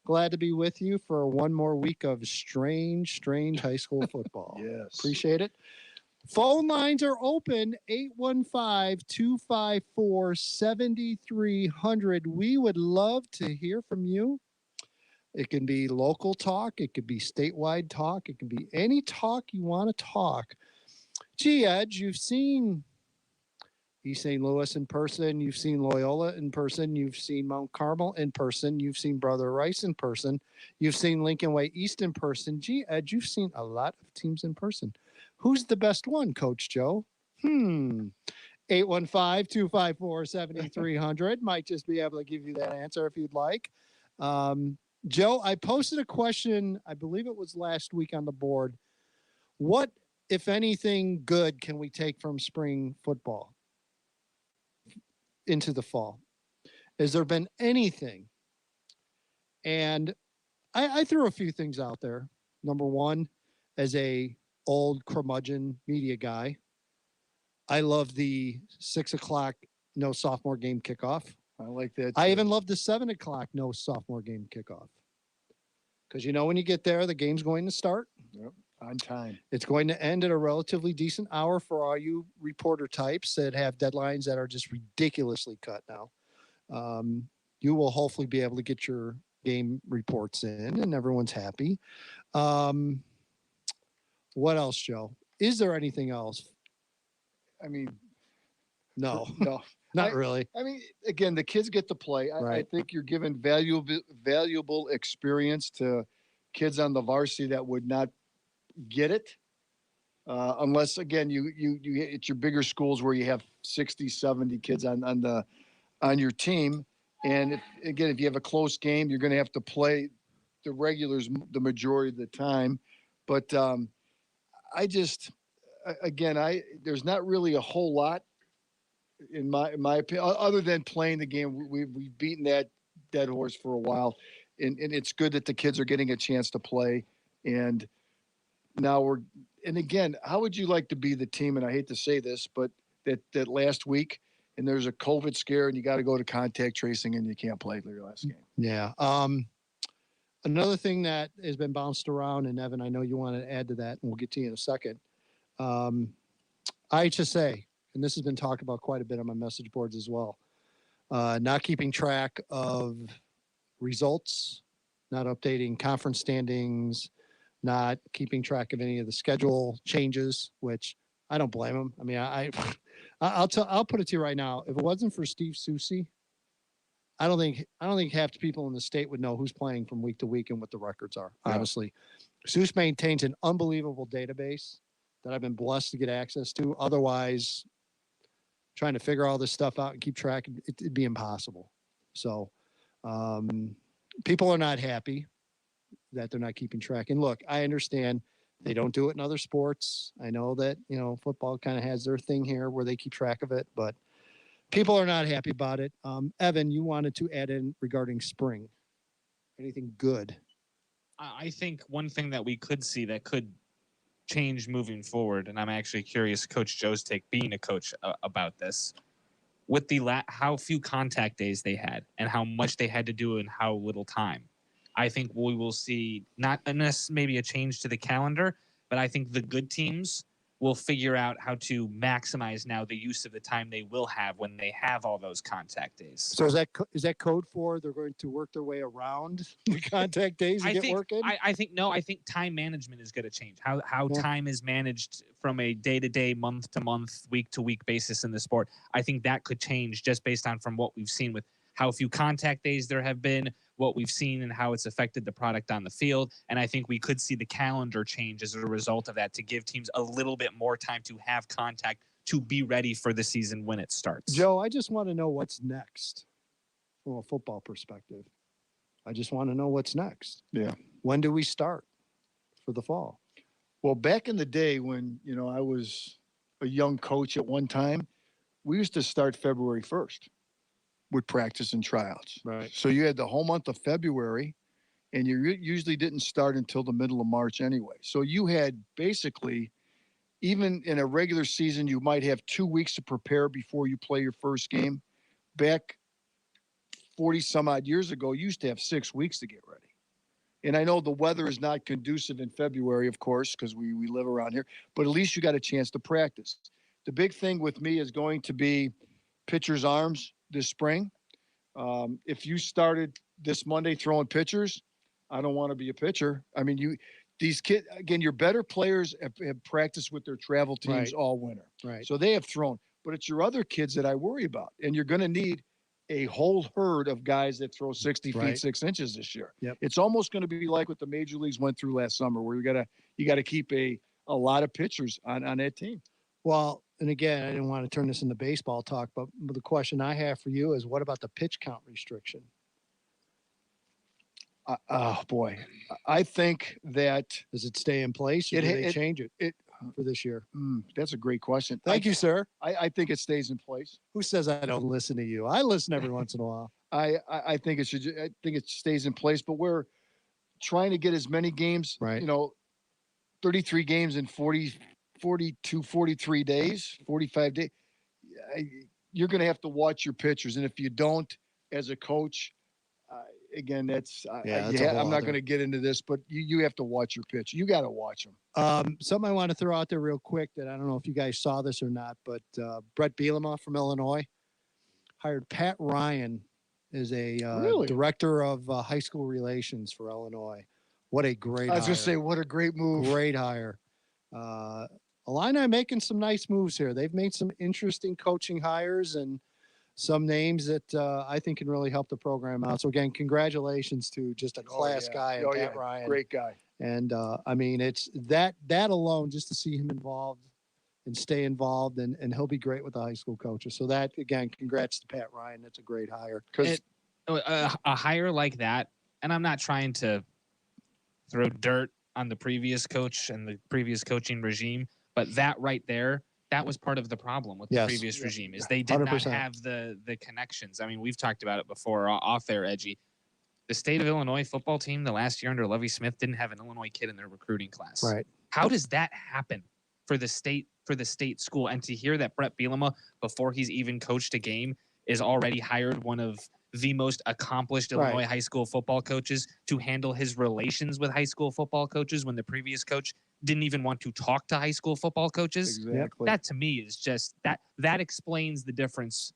glad to be with you for one more week of strange high school football. Yes. Appreciate it. Phone lines are open, 815-254-7300. We would love to hear from you. It can be local talk. It could be statewide talk. It can be any talk you want to talk. Gee, Edge, you've seen East St. Louis in person. You've seen Loyola in person. You've seen Mount Carmel in person. You've seen Brother Rice in person. You've seen Lincoln Way East in person. Gee, Edge, you've seen a lot of teams in person. Who's the best one, Coach Joe? 815-254-7300. Might just be able to give you that answer if you'd like. Joe, I posted a question, I believe it was last week on the board. What, if anything, good can we take from spring football into the fall? Has there been anything? And I threw a few things out there. Number one, as a old curmudgeon media guy, I love the 6 o'clock no sophomore game kickoff. I like that. I even love the 7 o'clock no sophomore game kickoff. Because when you get there, the game's going to start. Yep, on time. It's going to end at a relatively decent hour for all you reporter types that have deadlines that are just ridiculously cut now. You will hopefully be able to get your game reports in, and everyone's happy. What else, Joe? Is there anything else? I mean, no, not really. I mean, again, the kids get to play. I think you're giving valuable experience to kids on the varsity that would not get it. Unless, again, you it's your bigger schools where you have 60, 70 kids on your team. And if you have a close game, you're going to have to play the regulars the majority of the time. But there's not really a whole lot in my opinion, other than playing the game. We've beaten that dead horse for a while, and it's good that the kids are getting a chance to play. And now again, how would you like to be the team? And I hate to say this, but that last week, and there's a COVID scare, and you got to go to contact tracing, and you can't play your last game. Yeah. Another thing that has been bounced around, and Evan, I know you want to add to that, and we'll get to you in a second. IHSA, and this has been talked about quite a bit on my message boards as well. Not keeping track of results, not updating conference standings, not keeping track of any of the schedule changes, which I don't blame them. I mean, I'll put it to you right now. If it wasn't for Steve Susi, I don't think half the people in the state would know who's playing from week to week and what the records are. Yeah. Honestly, Seuss maintains an unbelievable database that I've been blessed to get access to. Otherwise, trying to figure all this stuff out and keep track, it'd be impossible. So, people are not happy that they're not keeping track. And look, I understand they don't do it in other sports. I know that football kind of has their thing here where they keep track of it, but people are not happy about it. Evan, you wanted to add in regarding spring. Anything good? I think one thing that we could see that could change moving forward, and I'm actually curious, Coach Joe's take, being a coach, about this, with how few contact days they had and how much they had to do in how little time. I think we will see not unless maybe a change to the calendar, but I think the good teams will figure out how to maximize now the use of the time they will have when they have all those contact days. So is that code for they're going to work their way around the contact days and get working? I think time management is going to change. How time is managed from a day-to-day, month-to-month, week-to-week basis in the sport. I think that could change just based on from what we've seen with how few contact days there have been, what we've seen and how it's affected the product on the field. And I think we could see the calendar change as a result of that to give teams a little bit more time to have contact to be ready for the season when it starts. Joe, I just want to know what's next from a football perspective. I just want to know what's next. Yeah. When do we start for the fall? Well, back in the day when, I was a young coach at one time, we used to start February 1st with practice and tryouts. Right. So you had the whole month of February, and you usually didn't start until the middle of March anyway. So you had basically, even in a regular season, you might have 2 weeks to prepare before you play your first game. Back 40 some odd years ago, you used to have 6 weeks to get ready. And I know the weather is not conducive in February, of course, because we live around here, but at least you got a chance to practice. The big thing with me is going to be pitchers' arms this spring. If you started this Monday throwing pitchers, I don't want to be a pitcher. I mean, these kids, again, your better players have practiced with their travel teams all winter. Right. So they have thrown, but it's your other kids that I worry about. And you're going to need a whole herd of guys that throw 60 feet 6 inches this year. Yep. It's almost going to be like what the major leagues went through last summer, where you got to keep a lot of pitchers on that team. Well, and again, I didn't want to turn this into baseball talk, but the question I have for you is, what about the pitch count restriction? Oh boy, I think that does it stay in place, or do they change it for this year? That's a great question. Thank you, sir. I think it stays in place. Who says I don't listen to you? I listen every once in a while. I think it should. I think it stays in place, but we're trying to get as many games. Right. 33 games in 42, 43 days, 45 days. You're going to have to watch your pitchers, and if you don't, as a coach, again, that's I'm not going to get into this, but you have to watch your pitch. You got to watch them. Something I want to throw out there real quick that I don't know if you guys saw this or not, but Brett Bielema from Illinois hired Pat Ryan as a director of high school relations for Illinois. What a great I was going to hire. say, what a great move. Great hire. Illini making some nice moves here. They've made some interesting coaching hires and some names that I think can really help the program out. So again, congratulations to just a class guy, and Pat Ryan. Great guy. And I mean, it's that alone, just to see him involved and stay involved, and he'll be great with the high school coaches. So that, again, congrats to Pat Ryan. That's a great hire. Because a hire like that, and I'm not trying to throw dirt on the previous coach and the previous coaching regime, but that right there, that was part of the problem with the previous regime, is they did 100%. Not have the connections. I mean, we've talked about it before off air, Edgy. The state of Illinois football team, the last year under Lovie Smith, didn't have an Illinois kid in their recruiting class. Right. How does that happen for the state school? And to hear that Brett Bielema, before he's even coached a game, is already hired one of the most accomplished Illinois high school football coaches to handle his relations with high school football coaches when the previous coach didn't even want to talk to high school football coaches. Exactly. That to me is just that explains the difference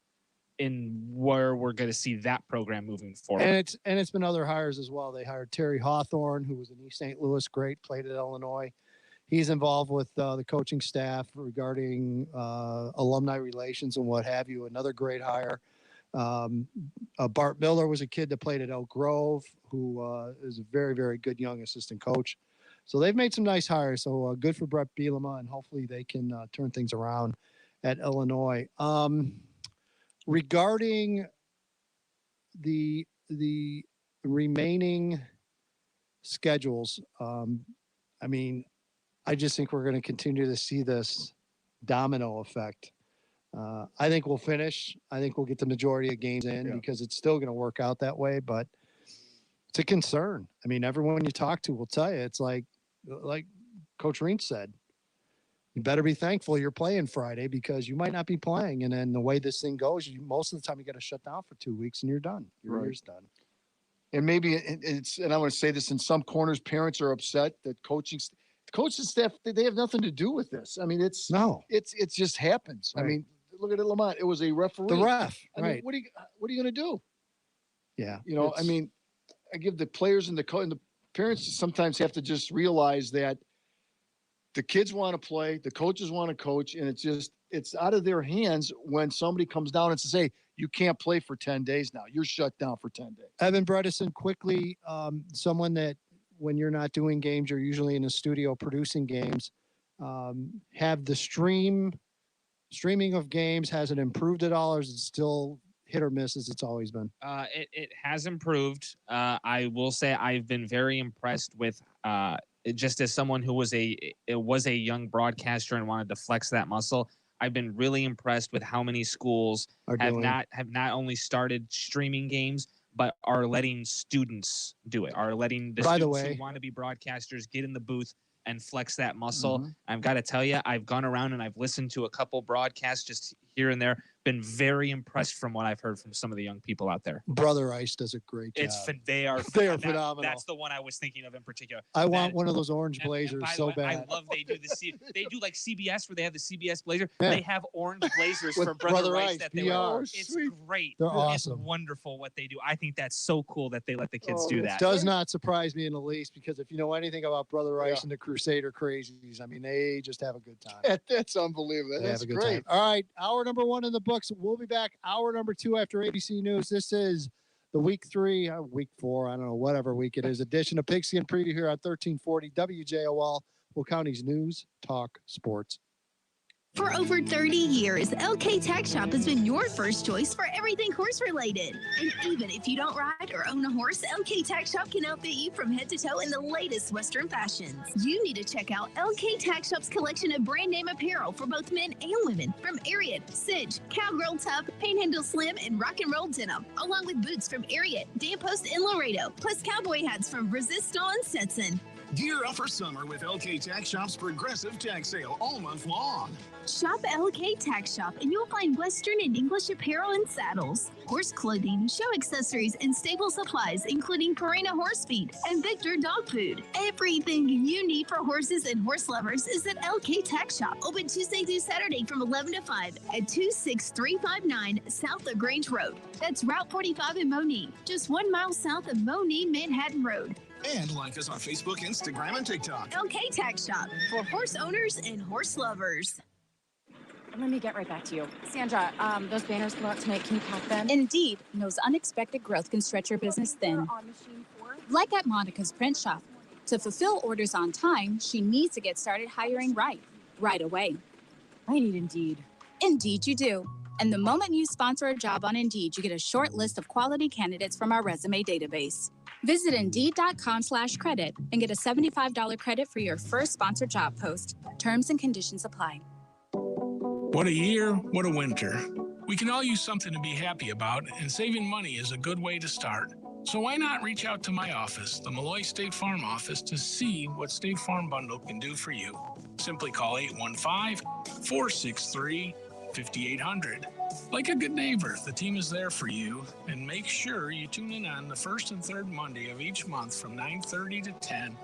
in where we're going to see that program moving forward. And it's been other hires as well. They hired Terry Hawthorne, who was an East St. Louis great, played at Illinois. He's involved with the coaching staff regarding alumni relations and what have you. Another great hire. Bart Miller was a kid that played at Elk Grove, who is a very, very good young assistant coach. So they've made some nice hires. So good for Brett Bielema, and hopefully they can turn things around at Illinois. Regarding the remaining schedules, I mean, I just think we're going to continue to see this domino effect. I think we'll finish. I think we'll get the majority of games in because it's still going to work out that way, but it's a concern. I mean, everyone you talk to will tell you, it's like Coach Reen said, you better be thankful you're playing Friday because you might not be playing. And then the way this thing goes, most of the time you got to shut down for 2 weeks and you're done. Your year's done. And maybe and I want to say this, in some corners, parents are upset that coaching staff, they have nothing to do with this. I mean, it just happens. Right. I mean, look at it, Lamont. It was a referee. The ref. I mean, what are you going to do? Yeah. I mean, I give the players and the parents sometimes have to just realize that the kids want to play, the coaches want to coach, and it's out of their hands when somebody comes down and says, hey, you can't play for 10 days now. You're shut down for 10 days. Evan Bredesen, quickly, someone that when you're not doing games, you're usually in the studio producing games. Have the streaming of games, has it improved at all, or is it still hit or miss as it's always been? It has improved. I will say I've been very impressed with just as someone who was a young broadcaster and wanted to flex that muscle. I've been really impressed with how many schools have not only started streaming games, but are letting students do it. Are letting the students who want to be broadcasters get in the booth and flex that muscle. I've got to tell you, I've gone around and I've listened to a couple broadcasts just here and there. Been very impressed from what I've heard from some of the young people out there. Brother Ice does a great job. They are phenomenal. That's the one I was thinking of in particular. I want one of those orange blazers so bad. I love they do like CBS where they have the CBS blazer. Yeah. They have orange blazers With for Brother Brother Ice Ice, that they wear. BR. It's great. They're It's awesome. wonderful what they do. I think that's so cool that they let the kids do It that. does not surprise me in the least, because if you know anything about Brother Ice and the Crusader Crazies, I mean, they just have a good time. That's unbelievable. They That's have a good great. time. All right, hour number 1 in the books. We'll be back hour number 2 after ABC News. This is the week 4, I don't know, whatever week it is, edition of Pigskin Preview here on 1340 WJOL, Will County's News Talk Sports. For over 30 years, LK Tax Shop has been your first choice for everything horse related. And even if you don't ride or own a horse, LK Tax Shop can outfit you from head to toe in the latest Western fashions. You need to check out LK Tax Shop's collection of brand name apparel for both men and women, from Ariat, Cinch, Cowgirl Tough, Panhandle Slim, and Rock and Roll Denim, along with boots from Ariat, Dan Post, and Laredo, plus cowboy hats from Resistant and Stetson. Gear up for summer with LK Tax Shop's progressive tax sale all month long. Shop LK Tax Shop and you'll find Western and English apparel and saddles, horse clothing, show accessories, and stable supplies, including Purina horse feed and Victor dog food. Everything you need for horses and horse lovers is at LK Tax Shop. Open Tuesday through Saturday from 11 to 5 at 26359 South LaGrange Road. That's Route 45 in Monee, just 1 mile south of Monee, Manhattan Road. And like us on Facebook, Instagram, and TikTok. LK Tax Shop for horse owners and horse lovers. Let me get right back to you. Sandra, those banners go out tonight. Can you pack them? Indeed, knows unexpected growth can stretch your business thin. Like at Monica's Print Shop. To fulfill orders on time, she needs to get started hiring right away. I need Indeed. Indeed you do. And the moment you sponsor a job on Indeed, you get a short list of quality candidates from our resume database. Visit Indeed.com/credit and get a $75 credit for your first sponsored job post. Terms and conditions apply. What a year, what a winter. We can all use something to be happy about, and saving money is a good way to start. So why not reach out to my office, the Malloy State Farm office, to see what State Farm Bundle can do for you. Simply call 815-463-5800. Like a good neighbor, the team is there for you, and make sure you tune in on the first and third Monday of each month from 9:30 to 10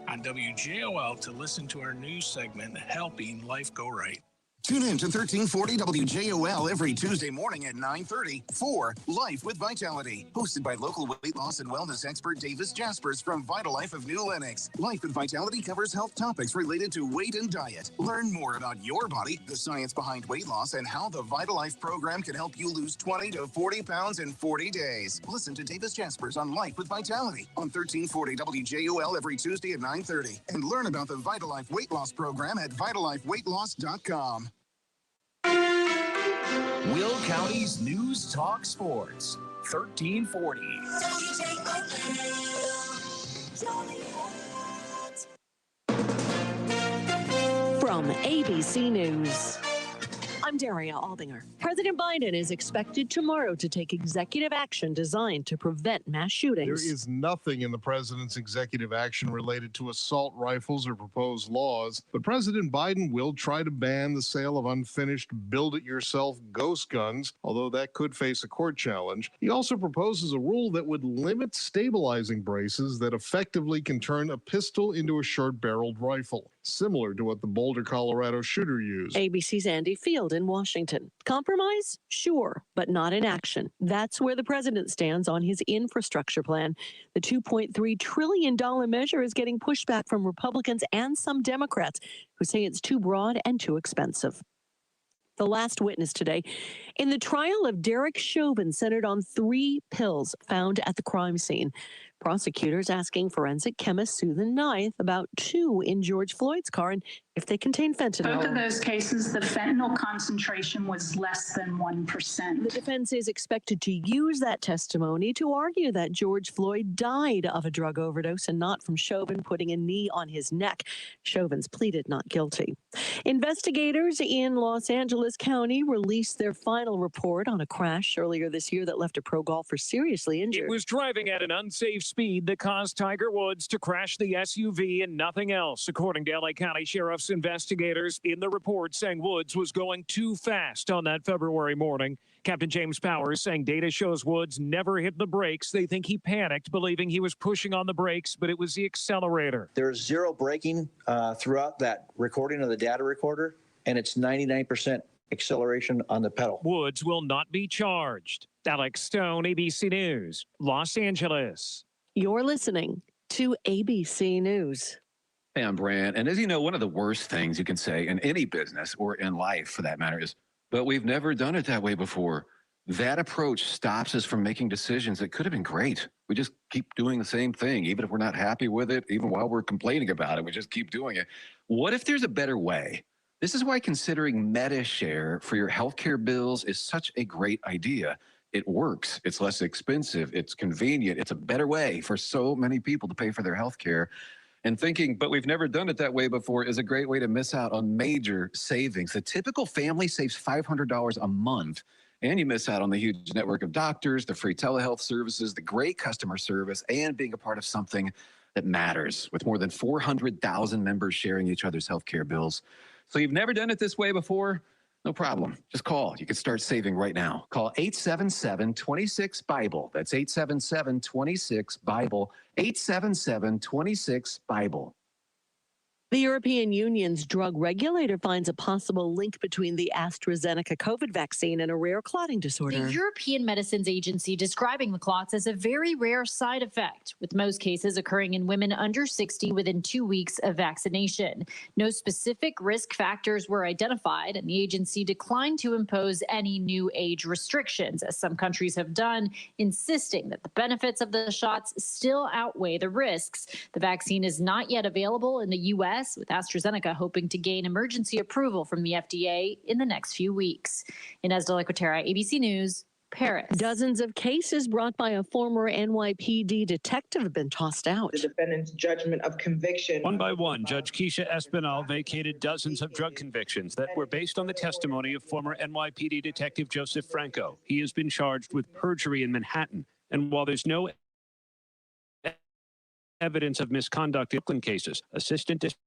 on WJOL to listen to our news segment, Helping Life Go Right. Tune in to 1340 WJOL every Tuesday morning at 9:30 for Life with Vitality, hosted by local weight loss and wellness expert Davis Jaspers from Vitalife of New Lenox. Life with Vitality covers health topics related to weight and diet. Learn more about your body, the science behind weight loss, and how the Vitalife program can help you lose 20 to 40 pounds in 40 days. Listen to Davis Jaspers on Life with Vitality on 1340 WJOL every Tuesday at 9:30, and learn about the Vitalife weight loss program at vitalifeweightloss.com. Will County's News Talk Sports, 1340. From ABC News, I'm Daria Aldinger. President Biden is expected tomorrow to take executive action designed to prevent mass shootings. There is nothing in the president's executive action related to assault rifles or proposed laws, but President Biden will try to ban the sale of unfinished build-it-yourself ghost guns, although that could face a court challenge. He also proposes a rule that would limit stabilizing braces that effectively can turn a pistol into a short-barreled rifle, similar to what the Boulder, Colorado shooter used. ABC's Andy Field in Washington. Compromise? Sure, but not in action. That's where the president stands on his infrastructure plan. The $2.3 trillion measure is getting pushback from Republicans and some Democrats who say it's too broad and too expensive. the last witness today in the trial of Derek Chauvin, centered on 3 pills found at the crime scene. Prosecutors asking forensic chemist Susan Knight about 2 in George Floyd's car and if they contain fentanyl. Both of those cases, the fentanyl concentration was less than 1%. The defense is expected to use that testimony to argue that George Floyd died of a drug overdose and not from Chauvin putting a knee on his neck. Chauvin's pleaded not guilty. Investigators in Los Angeles County released their final report on a crash earlier this year that left a pro golfer seriously injured. It was driving at an unsafe speed that caused Tiger Woods to crash the SUV and nothing else, according to LA County Sheriff's investigators in the report saying Woods was going too fast on that February morning. Captain James Powers saying data shows Woods never hit the brakes. They think he panicked, believing he was pushing on the brakes, but it was the accelerator. There's zero braking throughout that recording of the data recorder, and it's 99% acceleration on the pedal. Woods will not be charged. Alex Stone, ABC News, Los Angeles. You're listening to ABC News. Hey, I'm Brant. And as you know, one of the worst things you can say in any business or in life for that matter is, but we've never done it that way before. That approach stops us from making decisions that could have been great. We just keep doing the same thing, even if we're not happy with it, even while we're complaining about it, we just keep doing it. What if there's a better way? This is why considering MediShare for your healthcare bills is such a great idea. It works. It's less expensive. It's convenient. It's a better way for so many people to pay for their healthcare. And thinking, but we've never done it that way before, is a great way to miss out on major savings. The typical family saves $500 a month, and you miss out on the huge network of doctors, the free telehealth services, the great customer service, and being a part of something that matters, with more than 400,000 members sharing each other's healthcare bills. So you've never done it this way before? No problem. Just call. You can start saving right now. Call 877-26-BIBLE. That's 877-26-BIBLE. 877-26-BIBLE. The European Union's drug regulator finds a possible link between the AstraZeneca COVID vaccine and a rare clotting disorder. The European Medicines Agency describing the clots as a very rare side effect, with most cases occurring in women under 60 within 2 weeks of vaccination. No specific risk factors were identified, and the agency declined to impose any new age restrictions, as some countries have done, insisting that the benefits of the shots still outweigh the risks. The vaccine is not yet available in the U.S., with AstraZeneca hoping to gain emergency approval from the FDA in the next few weeks. Inez de la Quatera, ABC News, Paris. Dozens of cases brought by a former NYPD detective have been tossed out. The defendant's judgment of conviction. One by one, Judge Keisha Espinal vacated dozens of drug convictions that were based on the testimony of former NYPD detective Joseph Franco. He has been charged with perjury in Manhattan. And while there's no evidence of misconduct in Brooklyn cases, Assistant District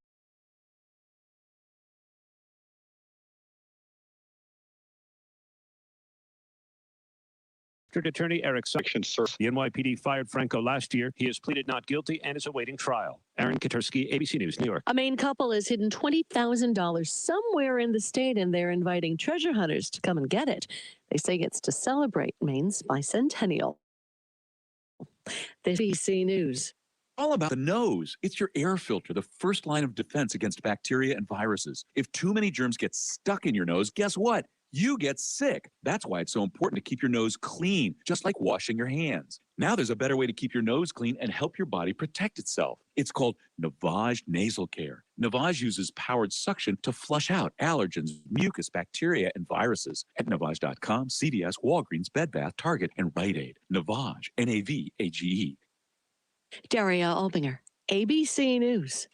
Attorney Eric Section, the NYPD fired Franco last year. He has pleaded not guilty and is awaiting trial. Aaron Katursky, ABC News, New York. A Maine couple has hidden $20,000 somewhere in the state, and they're inviting treasure hunters to come and get it. They say it's to celebrate Maine's bicentennial. The ABC News. All about the nose. It's your air filter, the first line of defense against bacteria and viruses. If too many germs get stuck in your nose, guess what? You get sick. That's why it's so important to keep your nose clean, just like washing your hands. Now there's a better way to keep your nose clean and help your body protect itself. It's called Navage Nasal Care. Navage uses powered suction to flush out allergens, mucus, bacteria, and viruses. At Navage.com, CVS, Walgreens, Bed Bath, Target, and Rite Aid. Navage, N-A-V-A-G-E. Daria Albinger, ABC News.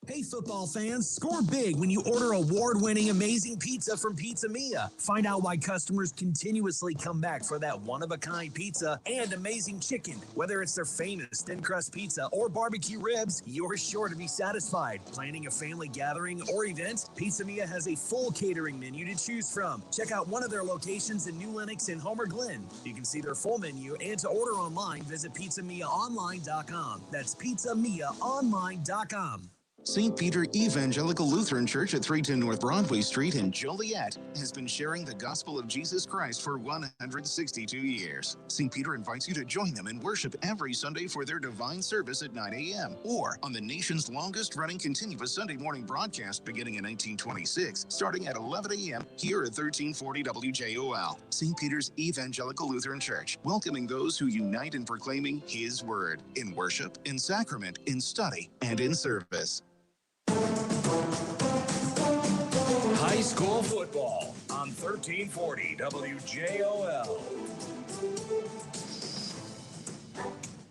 Hey, football fans, score big when you order award-winning amazing pizza from Pizza Mia. Find out why customers continuously come back for that one-of-a-kind pizza and amazing chicken. Whether it's their famous thin crust pizza or barbecue ribs, you're sure to be satisfied. Planning a family gathering or event? Pizza Mia has a full catering menu to choose from. Check out one of their locations in New Lenox and Homer Glen. You can see their full menu, and to order online, visit pizzamiaonline.com. That's pizzamiaonline.com. St. Peter Evangelical Lutheran Church at 310 North Broadway Street in Joliet has been sharing the gospel of Jesus Christ for 162 years. St. Peter invites you to join them in worship every Sunday for their divine service at 9 a.m. or on the nation's longest running continuous Sunday morning broadcast beginning in 1926, starting at 11 a.m. here at 1340 WJOL. St. Peter's Evangelical Lutheran Church, welcoming those who unite in proclaiming His word in worship, in sacrament, in study, and in service. High school football on 1340 WJOL.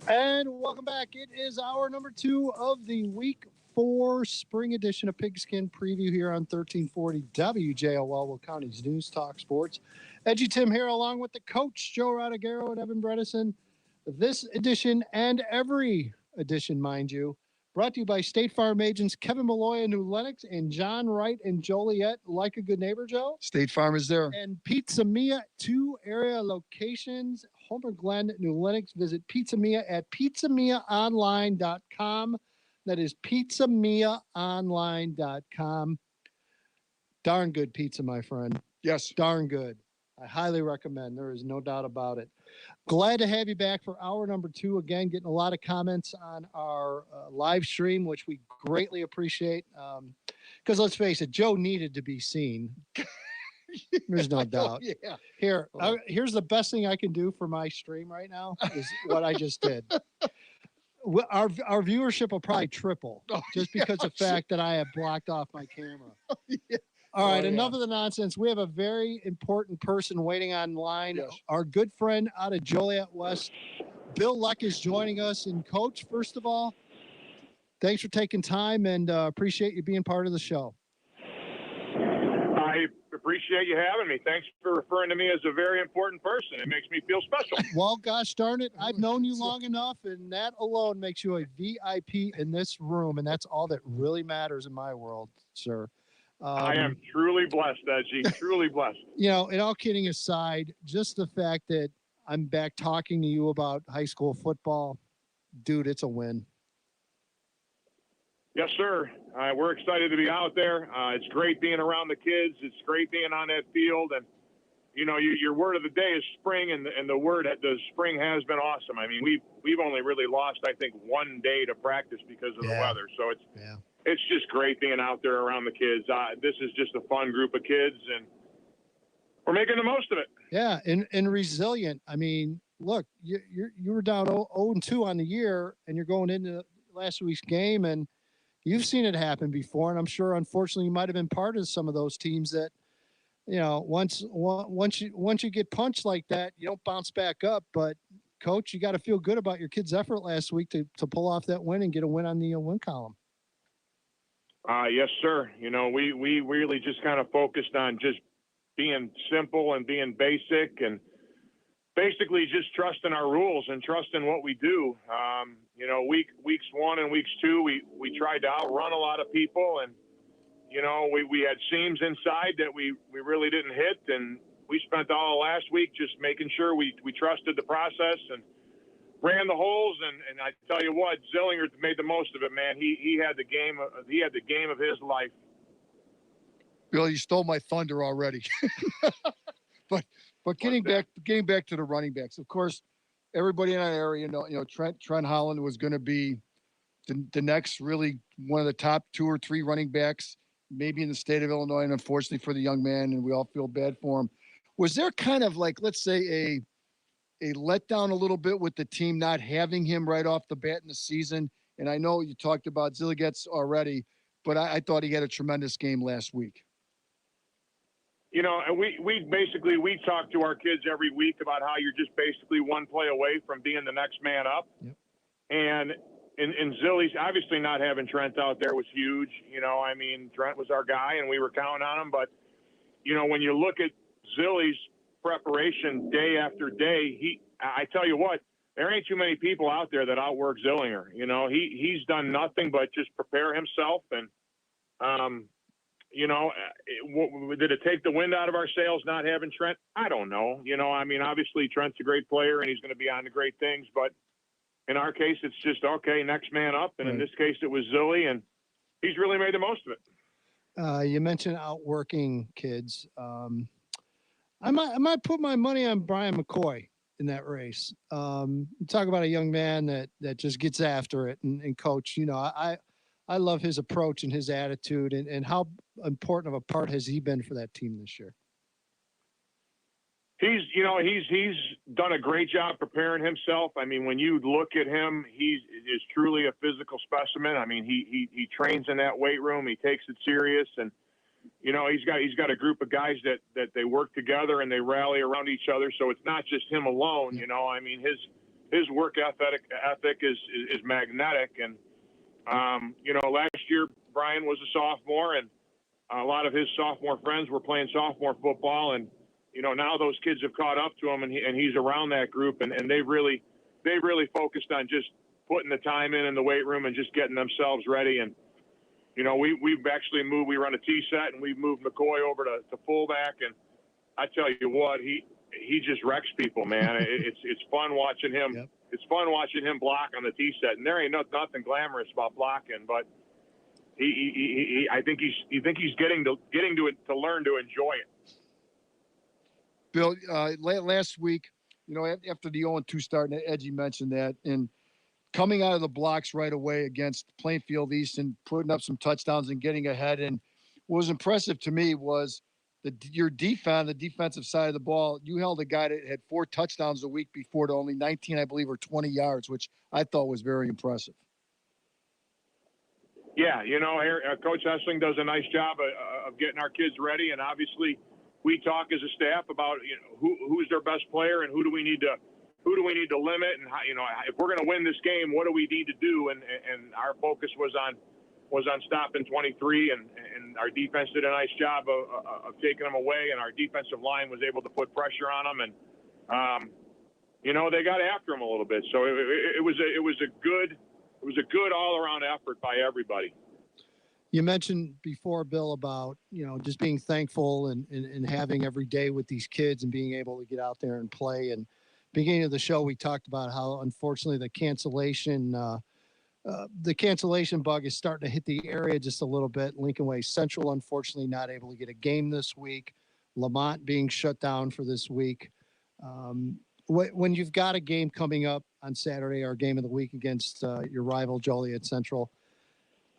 And welcome back. It is hour number 2 of the week 4 spring edition of Pigskin Preview here on 1340 WJOL, Will County's News Talk Sports. Edgy Tim here along with the coach, Joe Rodriguero and Evan Bredesen. This edition and every edition, mind you, brought to you by State Farm agents Kevin Malloy in New Lenox and John Wright in Joliet. Like a good neighbor, Joe? State Farm is there. And Pizza Mia, 2 area locations, Homer Glen, New Lenox. Visit Pizza Mia at pizzamiaonline.com. That is pizzamiaonline.com. Darn good pizza, my friend. Yes. Darn good. I highly recommend. There is no doubt about it. Glad to have you back for hour number 2. Again, getting a lot of comments on our live stream, which we greatly appreciate. Because let's face it, Joe needed to be seen. There's no doubt. Yeah. Here, here's the best thing I can do for my stream right now is what I just did. Our viewership will probably triple just because of the fact that I have blocked off my camera. All right, enough of the nonsense. We have a very important person waiting online. Yes. Our good friend out of Joliet West, Bill Luck, is joining us. And Coach, first of all, thanks for taking time and appreciate you being part of the show. I appreciate you having me. Thanks for referring to me as a very important person. It makes me feel special. Well, gosh darn it, I've known you long enough, and that alone makes you a VIP in this room, and that's all that really matters in my world, sir. I am truly blessed, Edgy. Truly blessed. You know, and all kidding aside, just the fact that I'm back talking to you about high school football, dude, it's a win. Yes, sir. We're excited to be out there. It's great being around the kids. It's great being on that field. And, you know, your word of the day is spring, and the spring has been awesome. I mean, we've only really lost, I think, 1 day to practice because of the weather. So it's just great being out there around the kids. This is just a fun group of kids, and we're making the most of it. Yeah, and resilient. I mean, look, you were down 0-2 on the year, and you're going into last week's game, and you've seen it happen before. And I'm sure, unfortunately, you might have been part of some of those teams that, you know, once you get punched like that, you don't bounce back up. But Coach, you got to feel good about your kids' effort last week to pull off that win and get a win on the win column. Yes, sir. You know, we really just kind of focused on just being simple and being basic and basically just trusting our rules and trusting what we do. You know, weeks 1 and weeks 2, we tried to outrun a lot of people, and, you know, we had seams inside that we really didn't hit, and we spent all last week just making sure we trusted the process and ran the holes, and I tell you what, Zillinger made the most of it, man. He had the game of his life. Bill, you stole my thunder already. but getting back to the running backs, of course, everybody in our area, you know, Trent Holland was going to be the next really one of the top 2 or 3 running backs, maybe in the state of Illinois, and unfortunately for the young man, and we all feel bad for him. Was there kind of like, let's say, a letdown a little bit with the team not having him right off the bat in the season? And I know you talked about Zilligets already, but I thought he had a tremendous game last week. You know, and we talk to our kids every week about how you're just basically one play away from being the next man up. Yep. And Zilly's obviously not having Trent out there was huge. You know, I mean, Trent was our guy and we were counting on him. But, you know, when you look at Zilly's preparation day after day, I tell you what, there ain't too many people out there that outwork Zillinger. You know, he's done nothing but just prepare himself. And, you know, did it take the wind out of our sails not having Trent? I don't know. You know, I mean, obviously Trent's a great player and he's going to be on to great things. But in our case, it's just, okay, next man up. And in this case, it was Zilly. And he's really made the most of it. You mentioned outworking kids. I might put my money on Brian McCoy in that race. Talk about a young man that just gets after it. And coach, I love his approach and his attitude, and how important of a part has he been for that team this year? He's done a great job preparing himself. I mean, when you look at him, he is truly a physical specimen. I mean, he trains in that weight room. He takes it serious, and he's got a group of guys that they work together and they rally around each other. So it's not just him alone. I mean, his work ethic is magnetic. And last year Brian was a sophomore, and a lot of his sophomore friends were playing sophomore football, and now those kids have caught up to him, and he's around that group, and they've really focused on just putting the time in the weight room and just getting themselves ready. And we've actually moved. We run a T set, and we've moved McCoy over to fullback, and I tell you what, he just wrecks people, man. It's fun watching him. Yep. It's fun watching him block on the T set, and there ain't nothing glamorous about blocking, but I think he's getting to it to learn to enjoy it. Bill, last week, after the 0-2 start, and Edgy mentioned that, and coming out of the blocks right away against Plainfield East and putting up some touchdowns and getting ahead. And what was impressive to me was your defense, the defensive side of the ball. You held a guy that had 4 touchdowns a week before to only 19, I believe, or 20 yards, which I thought was very impressive. Yeah, Coach Essling does a nice job of getting our kids ready, and obviously we talk as a staff about who's their best player and who do we need to limit, and how, if we're going to win this game, what do we need to do? And our focus was on stopping 23, and our defense did a nice job of taking them away, and our defensive line was able to put pressure on them, and they got after them a little bit. So it was a good all around effort by everybody. You mentioned before, Bill, about, just being thankful and having every day with these kids and being able to get out there and play. And beginning of the show, we talked about how, unfortunately, the cancellation bug is starting to hit the area just a little bit. Lincoln Way Central, unfortunately, not able to get a game this week. Lamont being shut down for this week. When you've got a game coming up on Saturday, or game of the week against your rival Joliet Central,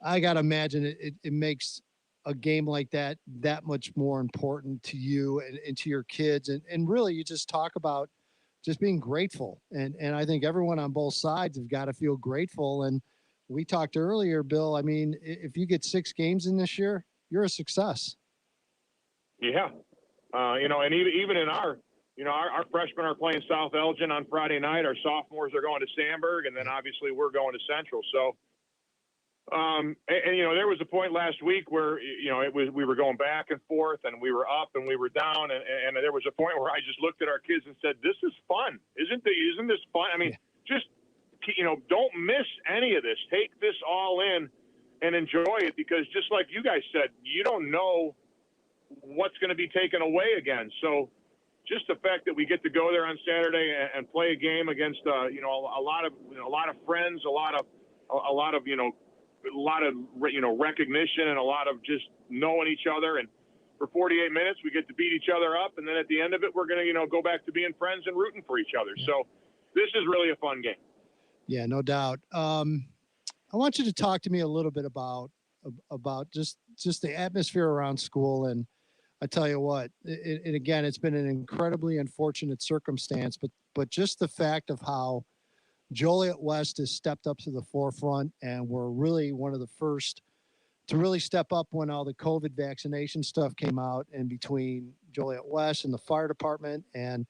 I got to imagine it makes a game like that much more important to you and to your kids. And really, you just talk about just being grateful. And I think everyone on both sides have got to feel grateful. And we talked earlier, Bill, I mean, if you get 6 games in this year, you're a success. Yeah. And even in our freshmen are playing South Elgin on Friday night. Our sophomores are going to Sandburg, and then obviously we're going to Central. So, there was a point last week where, we were going back and forth, and we were up and we were down. And there was a point where I just looked at our kids and said, this is fun. Isn't this fun? I mean, just, don't miss any of this. Take this all in and enjoy it, because just like you guys said, you don't know what's going to be taken away again. So just the fact that we get to go there on Saturday and play a game against, a lot of friends, a lot of recognition, and a lot of just knowing each other. And for 48 minutes, we get to beat each other up. And then at the end of it, we're going to, go back to being friends and rooting for each other. So this is really a fun game. Yeah, no doubt. I want you to talk to me a little bit about just the atmosphere around school. And I tell you what, and again, it's been an incredibly unfortunate circumstance, but just the fact of how Joliet West has stepped up to the forefront, and we're really one of the first to really step up when all the COVID vaccination stuff came out, and between Joliet West and the fire department. And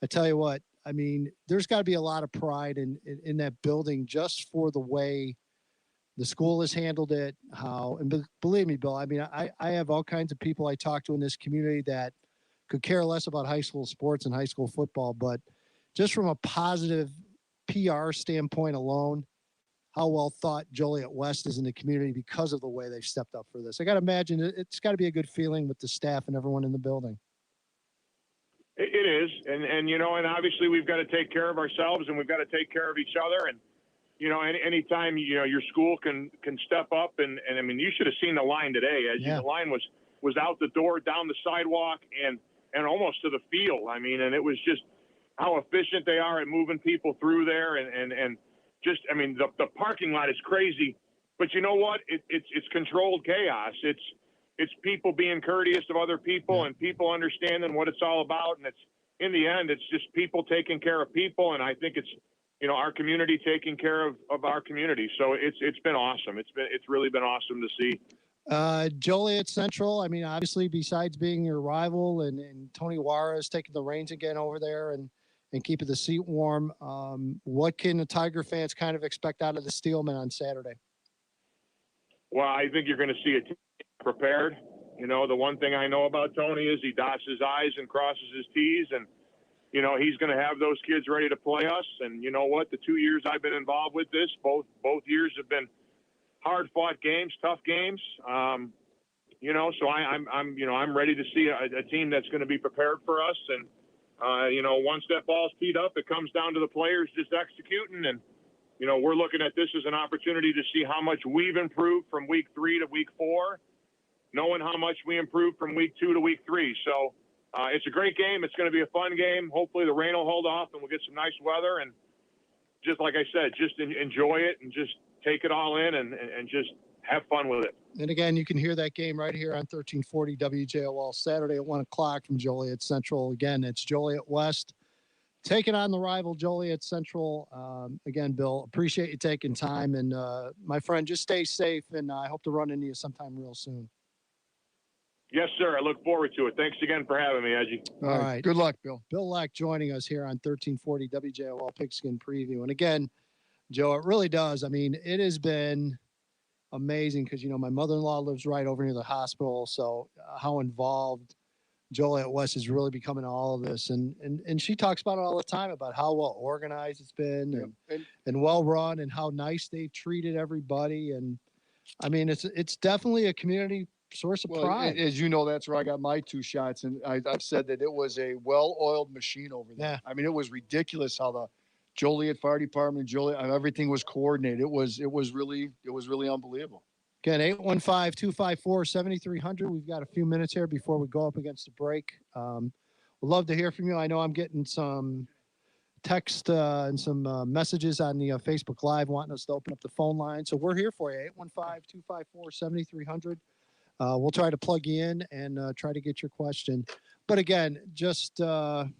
I tell you what, I mean, there's got to be a lot of pride in that building, just for the way the school has handled it. And believe me, Bill, I mean, I have all kinds of people I talk to in this community that could care less about high school sports and high school football, but just from a positive PR standpoint alone, how well thought Joliet West is in the community because of the way they've stepped up for this. I got to imagine it's got to be a good feeling with the staff and everyone in the building. It is. And obviously we've got to take care of ourselves, and we've got to take care of each other. And, anytime your school can step up and I mean, you should have seen the line today. The line was out the door, down the sidewalk, and almost to the field. I mean, and it was just how efficient they are at moving people through there, and just, I mean, the parking lot is crazy, but you know what? It's controlled chaos. It's people being courteous of other people and people understanding what it's all about, and in the end, it's just people taking care of people, and I think it's our community taking care of our community. So it's been awesome. It's really been awesome to see. Joliet Central, I mean, obviously, besides being your rival and Tony Juarez taking the reins again over there and keeping the seat warm, what can the Tiger fans kind of expect out of the Steelmen on Saturday? Well, I think you're going to see a team prepared. The one thing I know about Tony is he dots his I's and crosses his T's, and he's going to have those kids ready to play us. And you know what? The 2 years I've been involved with this, both years have been hard-fought games, tough games. So I'm ready to see a team that's going to be prepared for us. And once that ball's teed up, it comes down to the players just executing. And we're looking at this as an opportunity to see how much we've improved from week 3 to week 4, knowing how much we improved from week 2 to week 3. So it's a great game. It's going to be a fun game. Hopefully the rain will hold off and we'll get some nice weather. And just like I said, just enjoy it and just take it all in and just have fun with it. And again, you can hear that game right here on 1340 WJOL Saturday at 1 o'clock from Joliet Central. Again, it's Joliet West taking on the rival Joliet Central. Again, Bill, appreciate you taking time. And my friend, just stay safe. And I hope to run into you sometime real soon. Yes, sir. I look forward to it. Thanks again for having me, Edgy. All right. Good luck, Bill. Bill Leck joining us here on 1340 WJOL Pigskin Preview. And again, Joe, it really does. I mean, it has been amazing because, my mother-in-law lives right over near the hospital. So how involved Joliet West is really becoming all of this. And she talks about it all the time about how well organized it's been and well run and how nice they've treated everybody. And I mean, it's definitely a community source of pride. As you know, that's where I got my 2 shots. And I've said that it was a well-oiled machine over there. Yeah. I mean, it was ridiculous how the Joliet Fire Department, everything was coordinated. It was really unbelievable. Again, 815-254-7300. We've got a few minutes here before we go up against the break. We'd love to hear from you. I know I'm getting some text and some messages on the Facebook Live wanting us to open up the phone line. So we're here for you, 815-254-7300. We'll try to plug you in and try to get your question. But again, just again,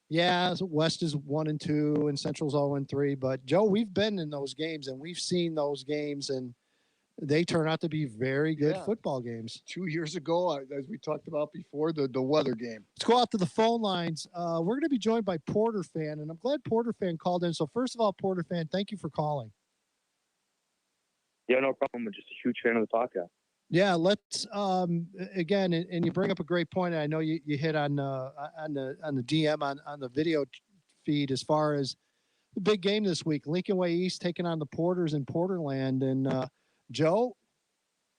West is 1-2 and Central's 0-3. But Joe, we've been in those games and we've seen those games, and they turn out to be very good football games. 2 years ago, as we talked about before, the weather game. Let's go out to the phone lines. We're going to be joined by Porter Fan, and I'm glad Porter Fan called in. So first of all, Porter Fan, thank you for calling. Yeah, no problem. I'm just a huge fan of the podcast. Yeah, let's again, and you bring up a great point. I know you hit on the DM on the video feed as far as the big game this week. Lincoln Way East taking on the Porters in Porterland, and Joe,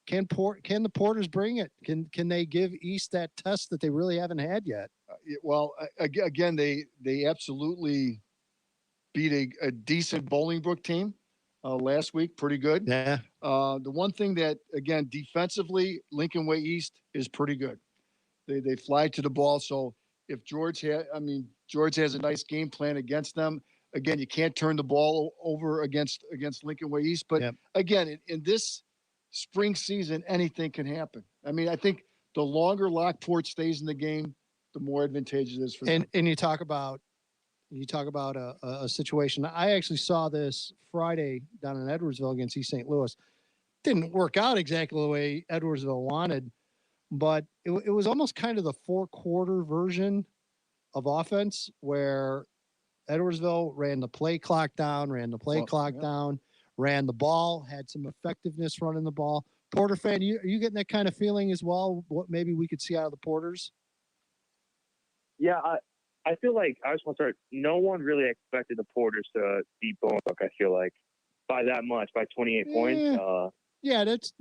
can the Porters bring it? Can they give East that test that they really haven't had yet? Again, they absolutely beat a decent Bolingbrook team. Last week, pretty good. Yeah. The one thing that, again, defensively, Lincoln Way East is pretty good. They fly to the ball. So if George has a nice game plan against them. Again, you can't turn the ball over against Lincoln Way East. But again, in this spring season, anything can happen. I mean, I think the longer Lockport stays in the game, the more advantageous it is for them. And you talk about a situation. I actually saw this Friday down in Edwardsville against East St. Louis. Didn't work out exactly the way Edwardsville wanted, but it was almost kind of the 4-quarter version of offense where Edwardsville ran the play clock down, ran the ball, had some effectiveness running the ball. Porter Fan, are you getting that kind of feeling as well? What maybe we could see out of the Porters? Yeah, I feel like I just want to start. No one really expected the Porters to beat Bolingbrook. I feel like by that much, by 28 points. Yeah, that's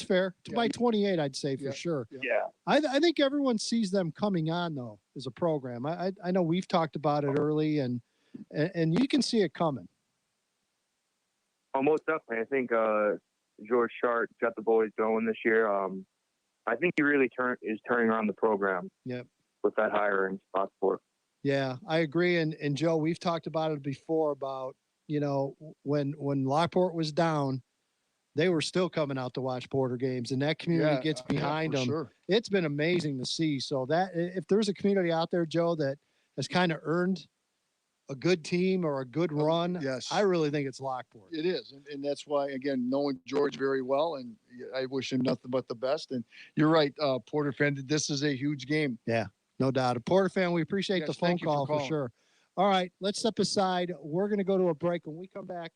fair. By 28, I'd say for sure. Yeah, I think everyone sees them coming on though as a program. I know we've talked about it early, and and you can see it coming. Oh, most definitely. I think George Sharp got the boys going this year. I think he really is turning around the program. Yep. With that hire in spot sport. Yeah, I agree. And Joe, we've talked about it before about, when Lockport was down, they were still coming out to watch Porter games, and that community gets behind them. Sure. It's been amazing to see. So that if there's a community out there, Joe, that has kind of earned a good team or a good run, yes, I really think it's Lockport. It is. And that's why, again, knowing George very well, and I wish him nothing but the best. And you're right, Porter fan, this is a huge game. Yeah, no doubt. A Porter fan, we appreciate the phone thank you for call for calling. sure. All right, let's step aside. We're going to go to a break. When we come back,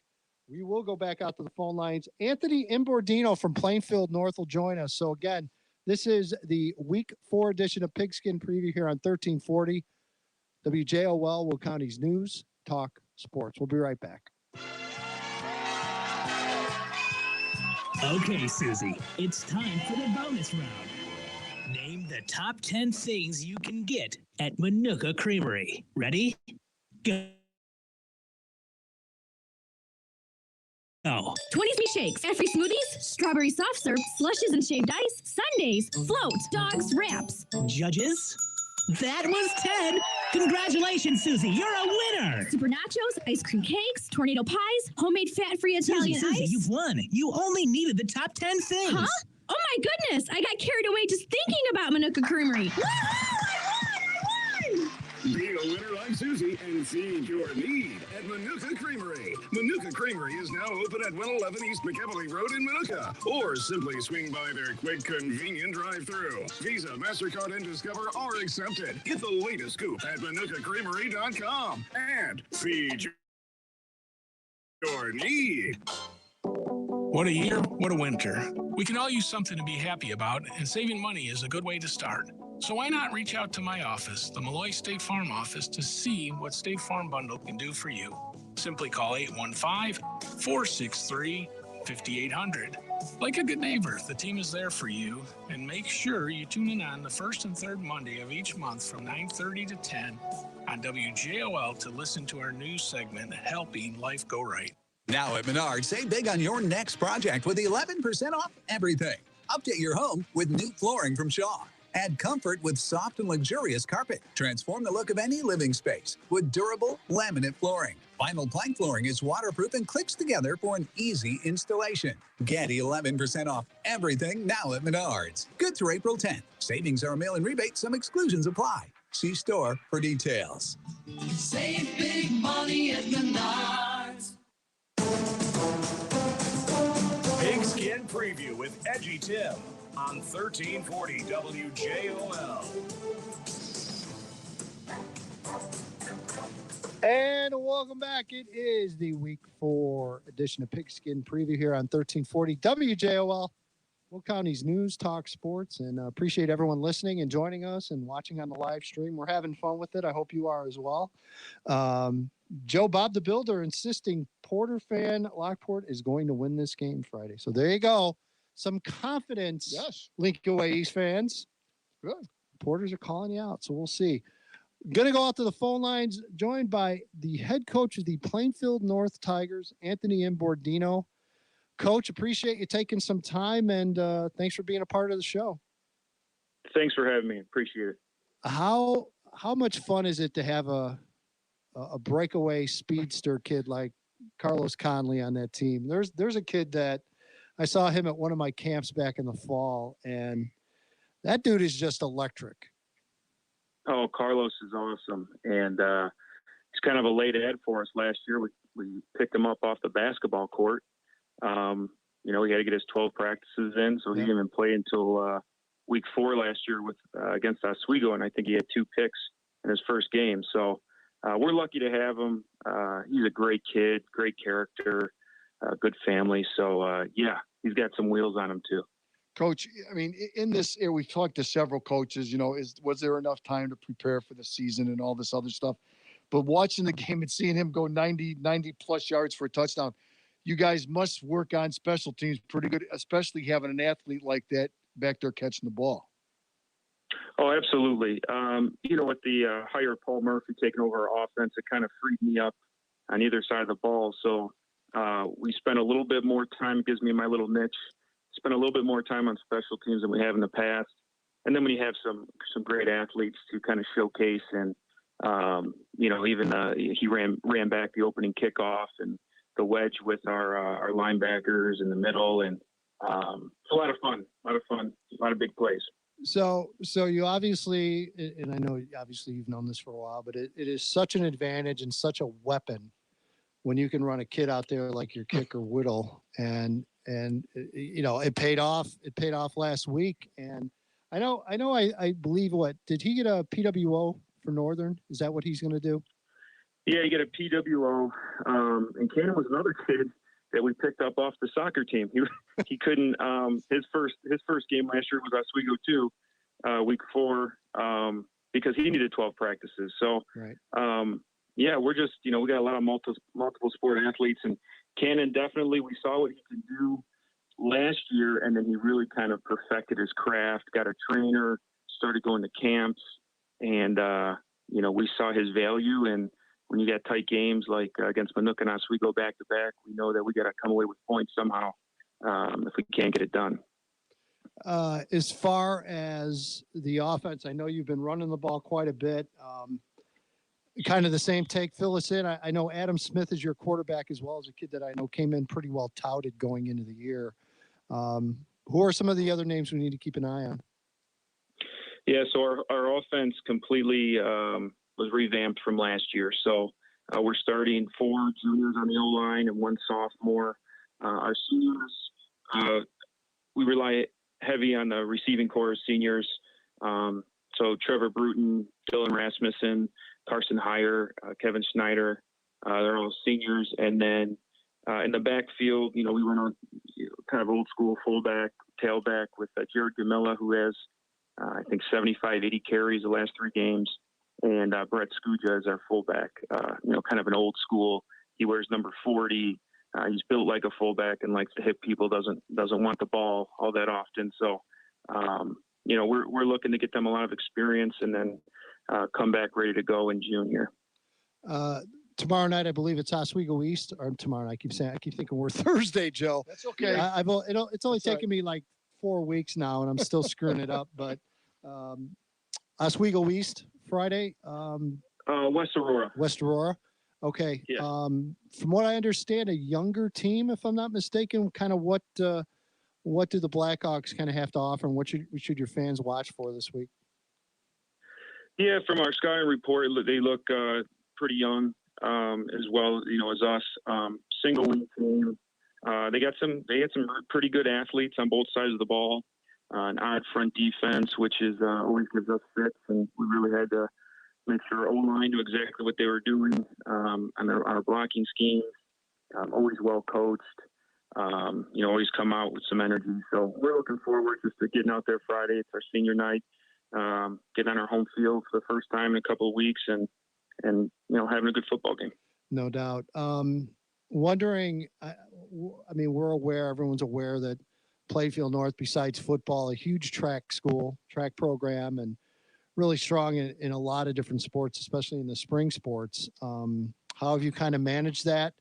we will go back out to the phone lines. Anthony Imbordino from Plainfield North will join us. So, again, this is the Week 4 edition of Pigskin Preview here on 1340 WJOL, Will County's News, Talk, Sports. We'll be right back. Okay, Susie, it's time for the bonus round. Name the top 10 things you can get at Manuka Creamery. Ready? Go. 23 shakes, free smoothies, strawberry soft serve, slushes and shaved ice, sundaes, floats, dogs, wraps. Judges? That was 10. Congratulations, Susie. You're a winner. Super nachos, ice cream cakes, tornado pies, homemade fat-free Italian Susie, ice. you've won. You only needed the top 10 things. Huh? Oh my goodness! I got carried away just thinking about Manuka Creamery. Be a winner like Susie and feed your need at Manuka Creamery. Manuka Creamery is now open at 111 East McEvely Road in Manuka, or simply swing by their quick, convenient drive-thru. Visa, MasterCard, and Discover are accepted. Get the latest scoop at ManukaCreamery.com and feed your need. What a year, what a winter. We can all use something to be happy about, and saving money is a good way to start. So why not reach out to my office, the Malloy State Farm office, to see what State Farm Bundle can do for you. Simply call 815-463-5800. Like a good neighbor, the team is there for you, and make sure you tune in on the first and third Monday of each month from 9:30 to 10 on WJOL to listen to our news segment, Helping Life Go Right. Now at Menards, save big on your next project with 11% off everything. Update your home with new flooring from Shaw. Add comfort with soft and luxurious carpet. Transform the look of any living space with durable laminate flooring. Vinyl plank flooring is waterproof and clicks together for an easy installation. Get 11% off everything now at Menards. Good through April 10th. Savings are a mail-in rebate. Some exclusions apply. See store for details. Save big money at Menards. Pigskin Preview with Edgy Tim on 1340 WJOL. And welcome back. It is the Week 4 edition of Pigskin Preview here on 1340 WJOL, Will County's News, Talk, Sports, and appreciate everyone listening and joining us and watching on the live stream. We're having fun with it. I hope you are as well. Joe Bob the Builder insisting Porter fan Lockport is going to win this game Friday. So there you go. Some confidence, yes. Lincoln Way East fans. Good. Porters are calling you out, so we'll see. Going to go out to the phone lines, joined by the head coach of the Plainfield North Tigers, Anthony Imbordino. Coach, appreciate you taking some time, and thanks for being a part of the show. Thanks for having me. Appreciate it. How much fun is it to have a breakaway speedster kid like Carlos Conley on that team? There's a kid that I saw him at one of my camps back in the fall, and that dude is just electric. Oh, Carlos is awesome, and he's kind of a late ad for us last year. We picked him up off the basketball court. He had to get his 12 practices in, so he didn't even play until week 4 last year against Oswego, and I think he had 2 picks in his first game. So we're lucky to have him. He's a great kid, great character, good family. So, he's got some wheels on him too. Coach, I mean, in this area, we've talked to several coaches, was there enough time to prepare for the season and all this other stuff? But watching the game and seeing him go 90 plus yards for a touchdown, you guys must work on special teams pretty good, especially having an athlete like that back there catching the ball. Oh, absolutely. With the hire Paul Murphy taking over our offense, it kind of freed me up on either side of the ball. So we spent a little bit more time. It gives me my little niche. Spend a little bit more time on special teams than we have in the past. And then when you have some great athletes to kind of showcase, and he ran back the opening kickoff and the wedge with our linebackers in the middle, and it's a lot of fun, a lot of big plays. So you obviously, and I know obviously you've known this for a while, but it is such an advantage and such a weapon when you can run a kid out there like your kicker Whittle, and it paid off. It paid off last week, and I believe did he get a PWO for Northern? Is that what he's going to do? Yeah, you get a PWO, and Cannon was another kid that we picked up off the soccer team. He couldn't. His first game last year was Oswego too, week 4, because he needed 12 practices. So, right. We're just we got a lot of multiple sport athletes, and Cannon definitely, we saw what he could do last year, and then he really kind of perfected his craft. Got a trainer, started going to camps, and we saw his value. And when you got tight games like against Manuka and Oswego back to back, we know that we got to come away with points somehow if we can't get it done. As far as the offense, I know you've been running the ball quite a bit. Kind of the same take. Fill us in. I know Adam Smith is your quarterback as well, as a kid that I know came in pretty well touted going into the year. Who are some of the other names we need to keep an eye on? Yeah, so our offense completely was revamped from last year. So we're starting 4 juniors on the O-line and 1 sophomore. Our seniors, we rely heavy on the receiving corps of seniors. So Trevor Bruton, Dylan Rasmussen, Carson Heyer, Kevin Schneider, they're all seniors. And then in the backfield, we went on kind of old school fullback, tailback with Jared Gamilla, who has, I think, 75, 80 carries the last 3 games. And Brett Skuja is our fullback, kind of an old school. He wears number 40. He's built like a fullback and likes to hit people, doesn't want the ball all that often. So, we're looking to get them a lot of experience and then come back ready to go in June here. Tomorrow night, I believe it's Oswego East, or tomorrow night. I keep thinking we're Thursday, Joe. That's okay. It's only taken me like 4 weeks now, and I'm still screwing it up. But Oswego East Friday. West Aurora. West Aurora. Okay. Yeah. From what I understand, a younger team, if I'm not mistaken. Kind of what do the Blackhawks kind of have to offer, and what should your fans watch for this week? Yeah, from our scouting report, they look pretty young as well, as us. Single wing team. They had some pretty good athletes on both sides of the ball. An odd front defense, which is always gives us fits, and we really had to make sure our O-line knew exactly what they were doing on our blocking schemes. Always well coached. Always come out with some energy. So we're looking forward just to getting out there Friday. It's our senior night. Getting on our home field for the first time in a couple of weeks, and having a good football game. No doubt. Wondering, we're aware, everyone's aware that Plainfield North, besides football, a huge track program, and really strong in a lot of different sports, especially in the spring sports. How have you kind of managed that?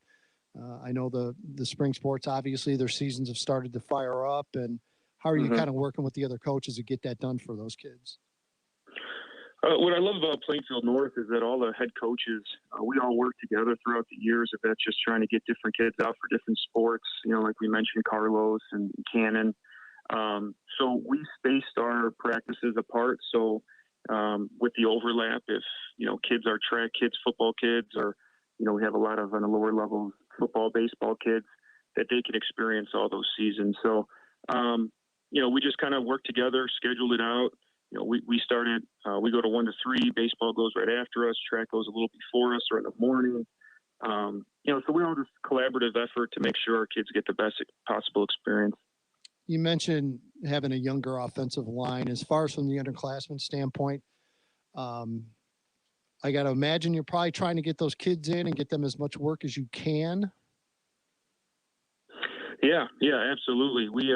I know the spring sports, obviously their seasons have started to fire up, and how are you kind of working with the other coaches to get that done for those kids? What I love about Plainfield North is that all the head coaches, we all work together throughout the years. If that's just trying to get different kids out for different sports, like we mentioned, Carlos and Cannon. So we spaced our practices apart. So with the overlap, if kids are track kids, football kids, or we have a lot of on the lower level football, baseball kids, that they can experience all those seasons. So we just kind of work together, scheduled it out. We started, we go to 1 to 3, baseball goes right after us, track goes a little before us or in the morning. So we all just collaborative effort to make sure our kids get the best possible experience. You mentioned having a younger offensive line. As far as from the underclassmen standpoint, I got to imagine you're probably trying to get those kids in and get them as much work as you can. Yeah, absolutely. We,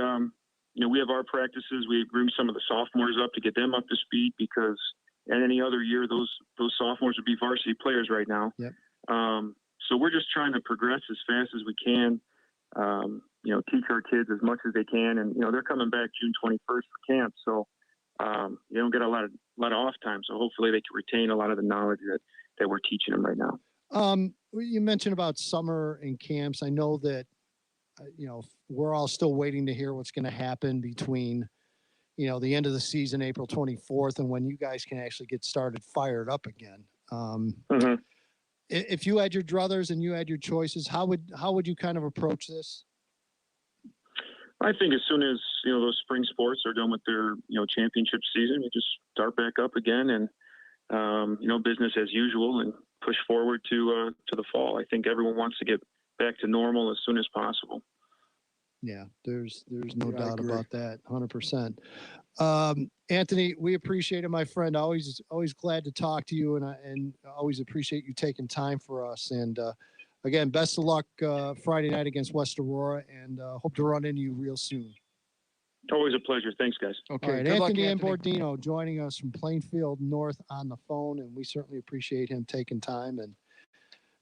we have our practices. We groom some of the sophomores up to get them up to speed because in any other year, those sophomores would be varsity players right now. Yep. So we're just trying to progress as fast as we can. Teach our kids as much as they can, and they're coming back June 21st for camp, so they don't get a lot of off time. So hopefully they can retain a lot of the knowledge that we're teaching them right now. You mentioned about summer and camps. I know that we're all still waiting to hear what's going to happen between the end of the season, April 24th, and when you guys can actually get started, fired up again. If you had your druthers and you had your choices, how would you kind of approach this? I think as soon as those spring sports are done with their championship season, we just start back up again and business as usual and push forward to the fall. I think everyone wants to get back to normal as soon as possible. Yeah, there's no doubt about that. 100%. Anthony, we appreciate it, my friend. Always glad to talk to you, and always appreciate you taking time for us. And again, best of luck Friday night against West Aurora, and hope to run into you real soon. Always a pleasure. Thanks, guys. Okay. All right, Anthony Ambordino joining us from Plainfield North on the phone, and we certainly appreciate him taking time. And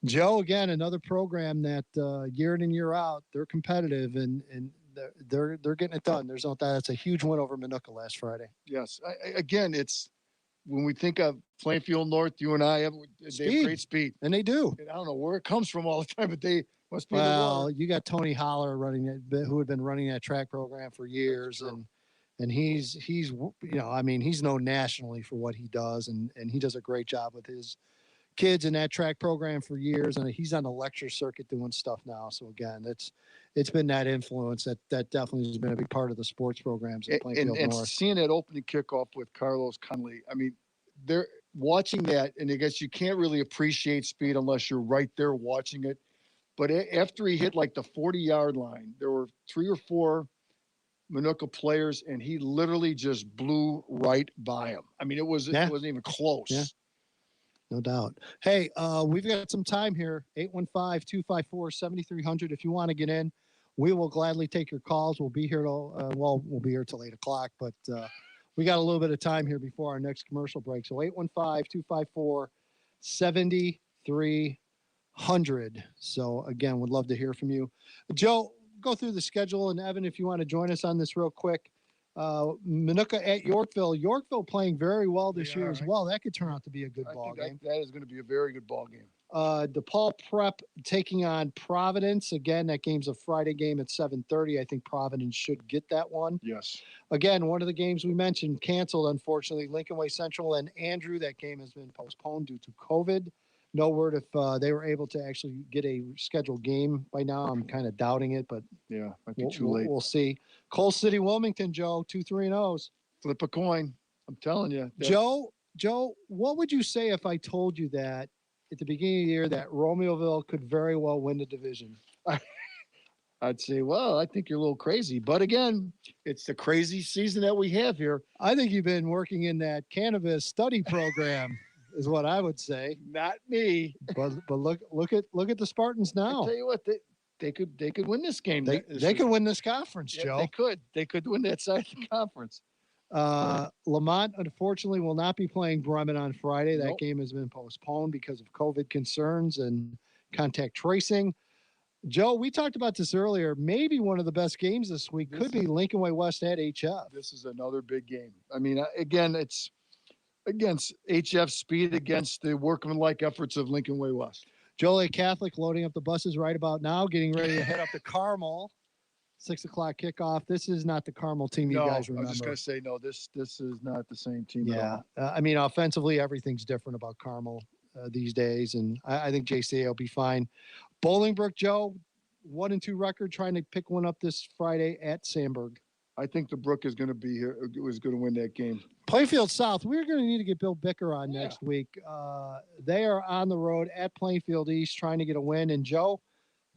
Joe, again, another program that year in and year out, they're competitive and they're getting it done. There's no doubt. It's a huge win over Minooka last Friday. Yes. Again, it's when we think of Plainfield North, you and I have great speed, and they do. And I don't know where it comes from all the time, but they must be. Well, you got Tony Holler who had been running that track program for years, and he's he's known nationally for what he does, and he does a great job with his kids in that track program for years, and he's on the lecture circuit doing stuff now. So again, it's been that influence that definitely has been a big part of the sports programs in Plainfield and North. Seeing that opening kickoff with Carlos Connolly, I mean, they're watching that, and I guess you can't really appreciate speed unless you're right there watching it. But after he hit like the 40-yard line, there were 3 or 4 Minooka players, and he literally just blew right by him. I mean, it wasn't even close. Yeah. No doubt. Hey, we've got some time here. 815-254-7300. If you want to get in, we will gladly take your calls. We'll be here till we'll be here till 8 o'clock, but we got a little bit of time here before our next commercial break. So 815-254-7300. So again, would love to hear from you. Joe, go through the schedule, and Evan, if you want to join us on this real quick. Minooka at Yorkville. Yorkville playing very well this year as well. That could turn out to be a good ball game. That is going to be a very good ball game. DePaul Prep taking on Providence. Again, that game's a Friday game at 7:30. I think Providence should get that one. Yes. Again, one of the games we mentioned canceled, unfortunately. Lincoln Way Central and Andrew. That game has been postponed due to COVID. No word if they were able to actually get a scheduled game by now. I'm kind of doubting it, but yeah, might be too late. We'll see. Coal City, Wilmington, Joe, 2-3-0s. Flip a coin. I'm telling you. Joe, what would you say if I told you that at the beginning of the year that Romeoville could very well win the division? I'd say, well, I think you're a little crazy. But again, it's the crazy season that we have here. I think you've been working in that cannabis study program. Is what I would say. Not me. But look at the Spartans now. I tell you what, they could win this game. They could win this conference, Joe. They could win that side of the conference. Lamont, unfortunately, will not be playing Bremen on Friday. That game has been postponed because of COVID concerns and contact tracing. Joe, we talked about this earlier. Maybe one of the best games this week could be Lincoln Way West at HF. This is another big game. I mean, again, it's against HF speed against the workmanlike efforts of Lincoln Way West. Joliet Catholic loading up the buses right about now, getting ready to head up to Carmel. 6 o'clock kickoff. This is not the Carmel team you guys remember. I was just going to say, no, this is not the same team at all. I mean, offensively, everything's different about Carmel these days, and I think JCA will be fine. Bolingbrook, Joe, 1-2 record, trying to pick one up this Friday at Sandburg. I think the Brook is going to be here. Was going to win that game. Plainfield South. We're going to need to get Bill Bicker on next week. They are on the road at Plainfield East, trying to get a win. And Joe,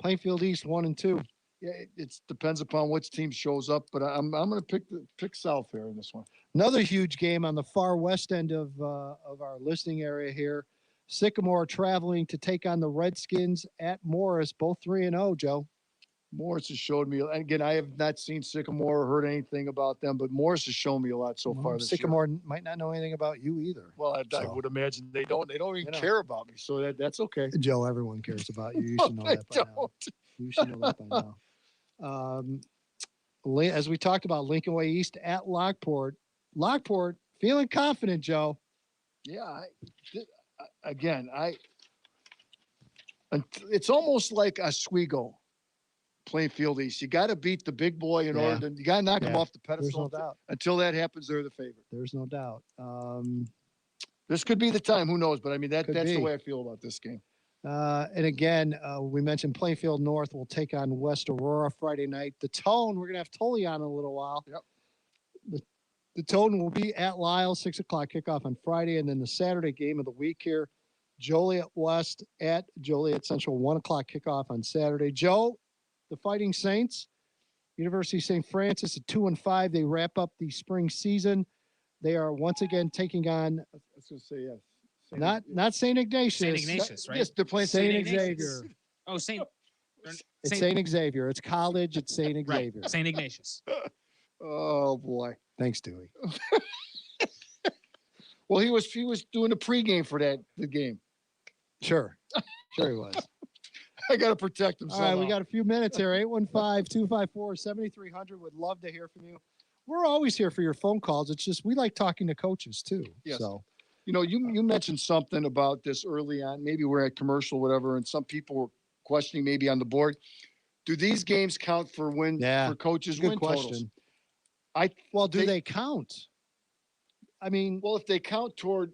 Plainfield East 1-2. Yeah, it depends upon which team shows up, but I'm going to pick South here in this one. Another huge game on the far west end of our listening area here. Sycamore traveling to take on the Redskins at Morris, both 3-0. Joe. Morris has showed me. Again, I have not seen Sycamore or heard anything about them, but Morris has shown me a lot so far this year. Sycamore might not know anything about you either. Well, I So, would imagine they don't. They don't even care about me, so that's okay. Joe, everyone cares about you. You No, should know they that by now. You should know that by now. As we talked about, Lincoln Way East at Lockport. Lockport feeling confident, Joe. Yeah. It's almost like Oswego, Plainfield East. You got to beat the big boy in order to. You got to knock him off the pedestal. There's no doubt. Until that happens, they're the favorite. There's no doubt. This could be the time. Who knows? But I mean, that's be. the way I feel about this game. And again, we mentioned Plainfield North will take on West Aurora Friday night. The Tone, we're going to have Tully on in a little while. Yep. The Tone will be at Lyle, 6 o'clock kickoff on Friday. And then the Saturday game of the week here, Joliet West at Joliet Central, 1 o'clock kickoff on Saturday. Joe, the Fighting Saints, University of St. Francis at 2-5. They wrap up the spring season. They are once again taking on. I was going to say yes. Not St. Ignatius. St. Ignatius, right? Yes, they're playing St. Xavier. Oh, St. It's St. Xavier. It's college. It's St. Xavier. Right. St. Ignatius. Oh boy. Thanks, Dewey. Well, he was doing the pregame for the game. Sure he was. I got to protect him. All right, we got a few minutes here. 815-254-7300. Would love to hear from you. We're always here for your phone calls. It's just we like talking to coaches too. Yes. So, you mentioned something about this early on. Maybe we're at commercial, whatever, and some people were questioning maybe on the board. Do these games count for for coaches' good win question. totals? Do they count? I mean, well, if they count toward,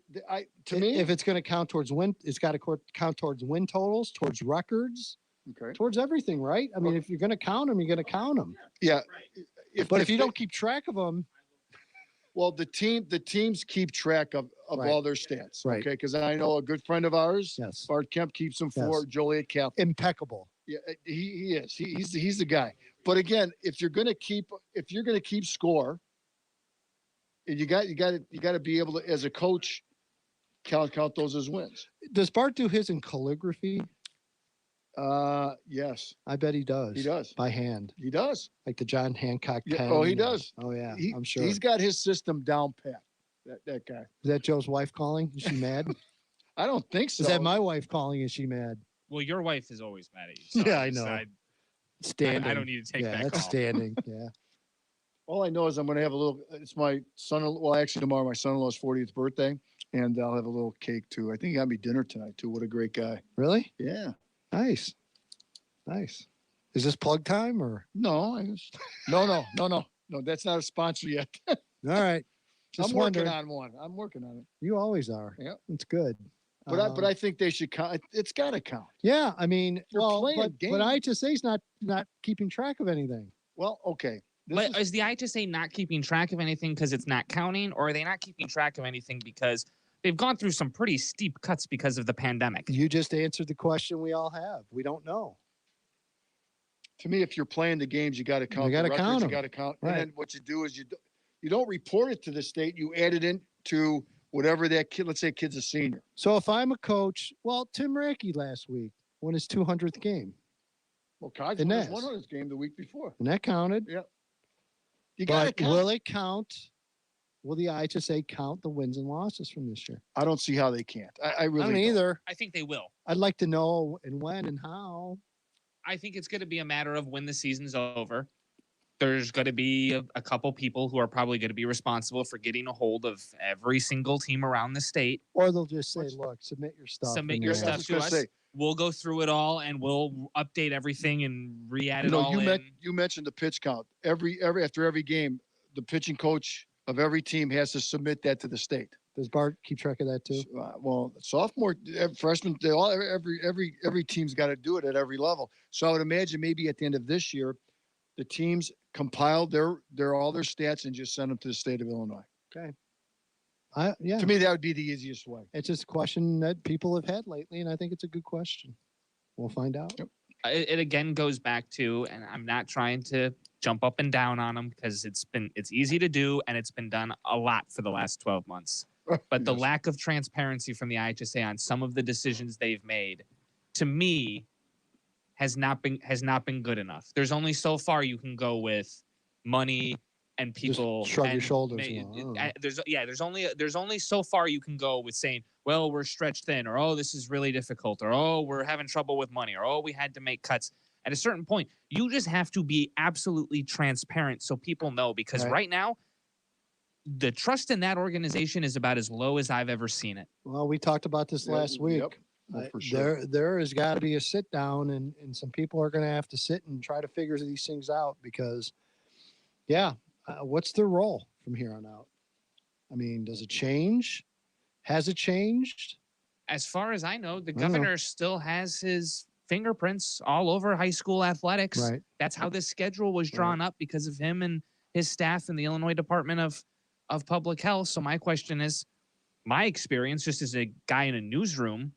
to me, if it's going to count towards win, it's got to count towards win totals, towards records, okay, towards everything, right? I mean, if you're going to count them, you're going to count them. Yeah. But if you don't keep track of them, well, the teams keep track of Right. all their stats, Right. okay? Because I know a good friend of ours, Yes. Bart Kemp, keeps them for Yes. Joliet Catholic. impeccable. Yeah, he is. He's the guy. But again, if you're gonna keep score, you got to be able to, as a coach, count those as wins. Does Bart do his in calligraphy? Yes, I bet he does. he does. By hand, He does. like the John Hancock Yeah, pen. oh, he does. Oh yeah, He- I'm sure. He's got his system down pat. That guy. Is that Joe's wife calling? Is she mad? I don't think so. Is that my wife calling? Is she mad? Well, your wife is always mad at you. Yeah, I know. Standing. I don't need to take that that's call. standing. Yeah. All I know is I'm going to have a little. It's my son. Well, actually, tomorrow my son-in-law's 40th birthday, and I'll have a little cake too. I think he got me dinner tonight too. What a great guy. Really? Yeah. Nice. Is this plug time or? No, no. That's not a sponsor yet. All right. Just I'm working wondering. on one. I'm working on it. You always are. Yeah. It's good. But I think they should count. It's got to count. Yeah, I mean, You're playing a but game. IHSA's not keeping track of anything. Well, okay. But is the IHSA not keeping track of anything because it's not counting, or are they not keeping track of anything because they've gone through some pretty steep cuts because of the pandemic? You just answered the question we all have. We don't know. To me, if you're playing the games, you got to count. You gotta the records, count You them. got to count. Right. And then what you do is you don't report it to the state. You add it into whatever that kid. Let's say a kid's a senior. So if I'm a coach, well, Tim Racky last week won his 200th game, Well, Codge And won his that's- 100th game the week before. and that counted. Yep. You got to But count. will it count? Will the IHSA count the wins and losses from this year? I don't see how they can't. I really I don't either. I think they will. I'd like to know and when and how. I think it's going to be a matter of when the season's over. There's going to be a couple people who are probably going to be responsible for getting a hold of every single team around the state. Or they'll just say, look, submit your stuff. Submit and your then- stuff to us. We'll go through it all and we'll update everything and re-add it all in. You mentioned the pitch count. After every game, the pitching coach of every team has to submit that to the state. Does Bart keep track of that too? Well, sophomore, freshman, every team's got to do it at every level. So I would imagine maybe at the end of this year, the teams compile all their stats and just send them to the state of Illinois. Okay. Yeah. To me, that would be the easiest way. It's just a question that people have had lately, and I think it's a good question. We'll find out. It again goes back to, and I'm not trying to jump up and down on them because it's easy to do and it's been done a lot for the last 12 months. But the lack of transparency from the IHSA on some of the decisions they've made, to me, has not been good enough. There's only so far you can go with money and people. Just shrug your and shoulders. there's only so far you can go with saying, well, we're stretched thin, or oh, this is really difficult, or oh, we're having trouble with money, or oh, we had to make cuts. At a certain point, you just have to be absolutely transparent so people know, because right now, the trust in that organization is about as low as I've ever seen it. Well, we talked about this last week. Well, for sure. There has got to be a sit down, and some people are going to have to sit and try to figure these things out because, what's their role from here on out? I mean, does it change? Has it changed? As far as I know, the governor still has his fingerprints all over high school athletics. Right. That's how this schedule was drawn up, because of him and his staff in the Illinois Department of Public Health. So my question is, my experience just as a guy in a newsroom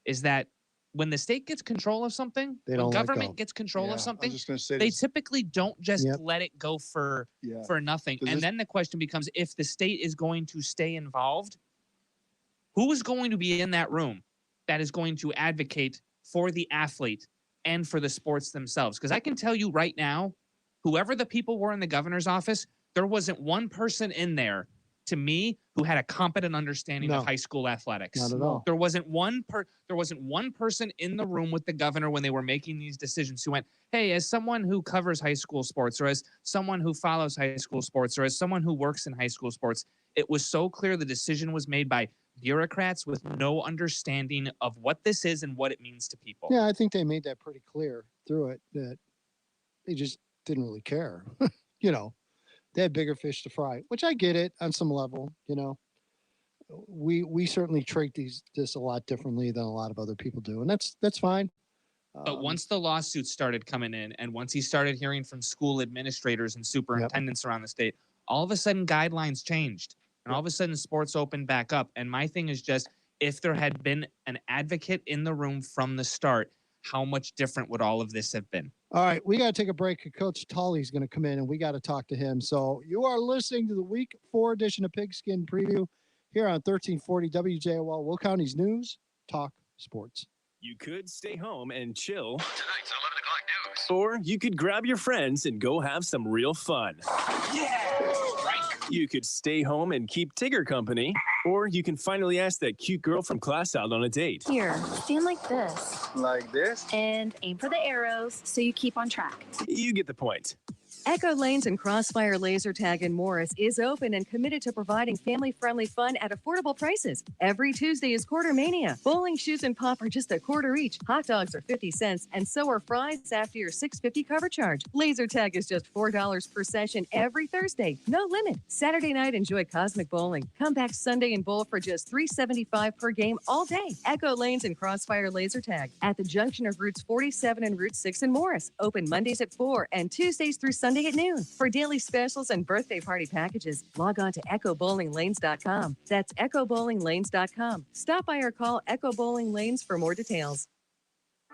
is that when the state gets control of something, when government gets control of something, they typically don't just let it go for nothing. And then the question becomes, if the state is going to stay involved, who is going to be in that room that is going to advocate for the athlete and for the sports themselves? Because I can tell you right now, whoever the people were in the governor's office, there wasn't one person in there, to me, who had a competent understanding of high school athletics. Not at all. There wasn't one person in the room with the governor when they were making these decisions who went, hey, as someone who covers high school sports, or as someone who follows high school sports, or as someone who works in high school sports, it was so clear the decision was made by bureaucrats with no understanding of what this is and what it means to people. Yeah, I think they made that pretty clear through it, that they just didn't really care. They had bigger fish to fry, which I get it on some level. We certainly treat this a lot differently than a lot of other people do, and that's fine. But once the lawsuits started coming in, and once he started hearing from school administrators and superintendents around the state, all of a sudden guidelines changed, and all of a sudden sports opened back up. And my thing is just, if there had been an advocate in the room from the start, how much different would all of this have been? All right, we got to take a break. Coach Tully's going to come in, and we got to talk to him. So you are listening to the Week 4 edition of Pigskin Preview here on 1340 WJOL, Will County's News, Talk Sports. You could stay home and chill. Tonight's 11 o'clock news. Or you could grab your friends and go have some real fun. Yeah! Right. You could stay home and keep Tigger company. Or you can finally ask that cute girl from class out on a date. Here, stand like this. Like this? And aim for the arrows so you keep on track. You get the point. Echo Lanes and Crossfire Laser Tag in Morris is open and committed to providing family-friendly fun at affordable prices. Every Tuesday is Quarter Mania. Bowling shoes and pop are just $1 each. Hot dogs are 50 cents, and so are fries after your $6.50 cover charge. Laser Tag is just $4 per session every Thursday. No limit. Saturday night, enjoy Cosmic Bowling. Come back Sunday and bowl for just $3.75 per game all day. Echo Lanes and Crossfire Laser Tag at the junction of Routes 47 and Route 6 in Morris. Open Mondays at 4 and Tuesdays through Sunday at noon. For daily specials and birthday party packages, log on to EchoBowlingLanes.com. That's EchoBowlingLanes.com. Stop by or call Echo Bowling Lanes for more details.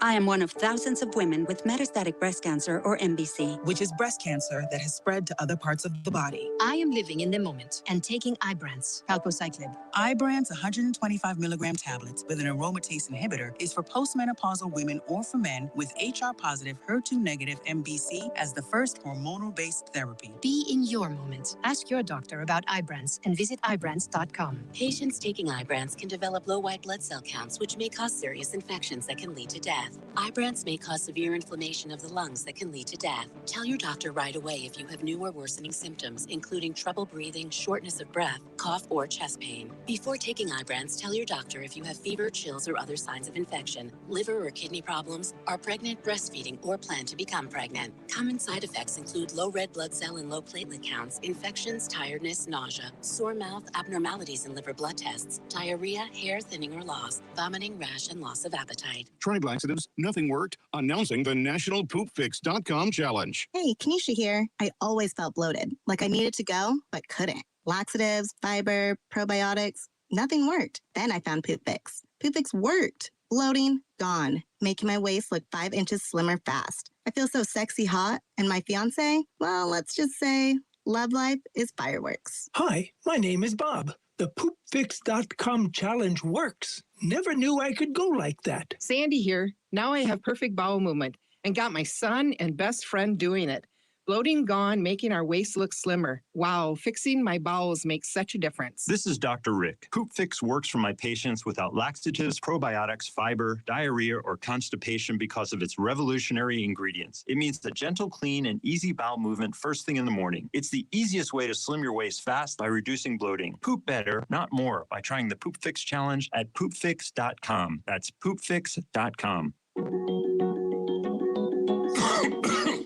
I am one of thousands of women with metastatic breast cancer, or MBC, which is breast cancer that has spread to other parts of the body. I am living in the moment and taking Ibrance, palbociclib. Ibrance 125 milligram tablets with an aromatase inhibitor is for postmenopausal women or for men with HR-positive, HER2-negative MBC as the first hormonal-based therapy. Be in your moment. Ask your doctor about Ibrance and visit Ibrance.com. Patients taking Ibrance can develop low white blood cell counts, which may cause serious infections that can lead to death. Ibrance may cause severe inflammation of the lungs that can lead to death. Tell your doctor right away if you have new or worsening symptoms, including trouble breathing, shortness of breath, cough, or chest pain. Before taking Ibrance, tell your doctor if you have fever, chills, or other signs of infection, liver or kidney problems, are pregnant, breastfeeding, or plan to become pregnant. Common side effects include low red blood cell and low platelet counts, infections, tiredness, nausea, sore mouth, abnormalities in liver blood tests, diarrhea, hair thinning or loss, vomiting, rash, and loss of appetite. Tried laxatives, nothing worked. Announcing the National PoopFix.com Challenge. Hey, Kanisha here. I always felt bloated, like I needed to go, but couldn't. Laxatives, fiber, probiotics, nothing worked. Then I found PoopFix. PoopFix worked. Bloating, gone. Making my waist look 5 inches slimmer fast. I feel so sexy hot, and my fiance, well, let's just say, love life is fireworks. Hi, my name is Bob. The PoopFix.com challenge works. Never knew I could go like that. Sandy here. Now I have perfect bowel movement and got my son and best friend doing it. Bloating gone, making our waist look slimmer. Wow, fixing my bowels makes such a difference. This is Dr. Rick. Poop Fix works for my patients without laxatives, probiotics, fiber, diarrhea, or constipation because of its revolutionary ingredients. It means the gentle, clean, and easy bowel movement first thing in the morning. It's the easiest way to slim your waist fast by reducing bloating. Poop better, not more, by trying the Poop Fix Challenge at poopfix.com. That's poopfix.com.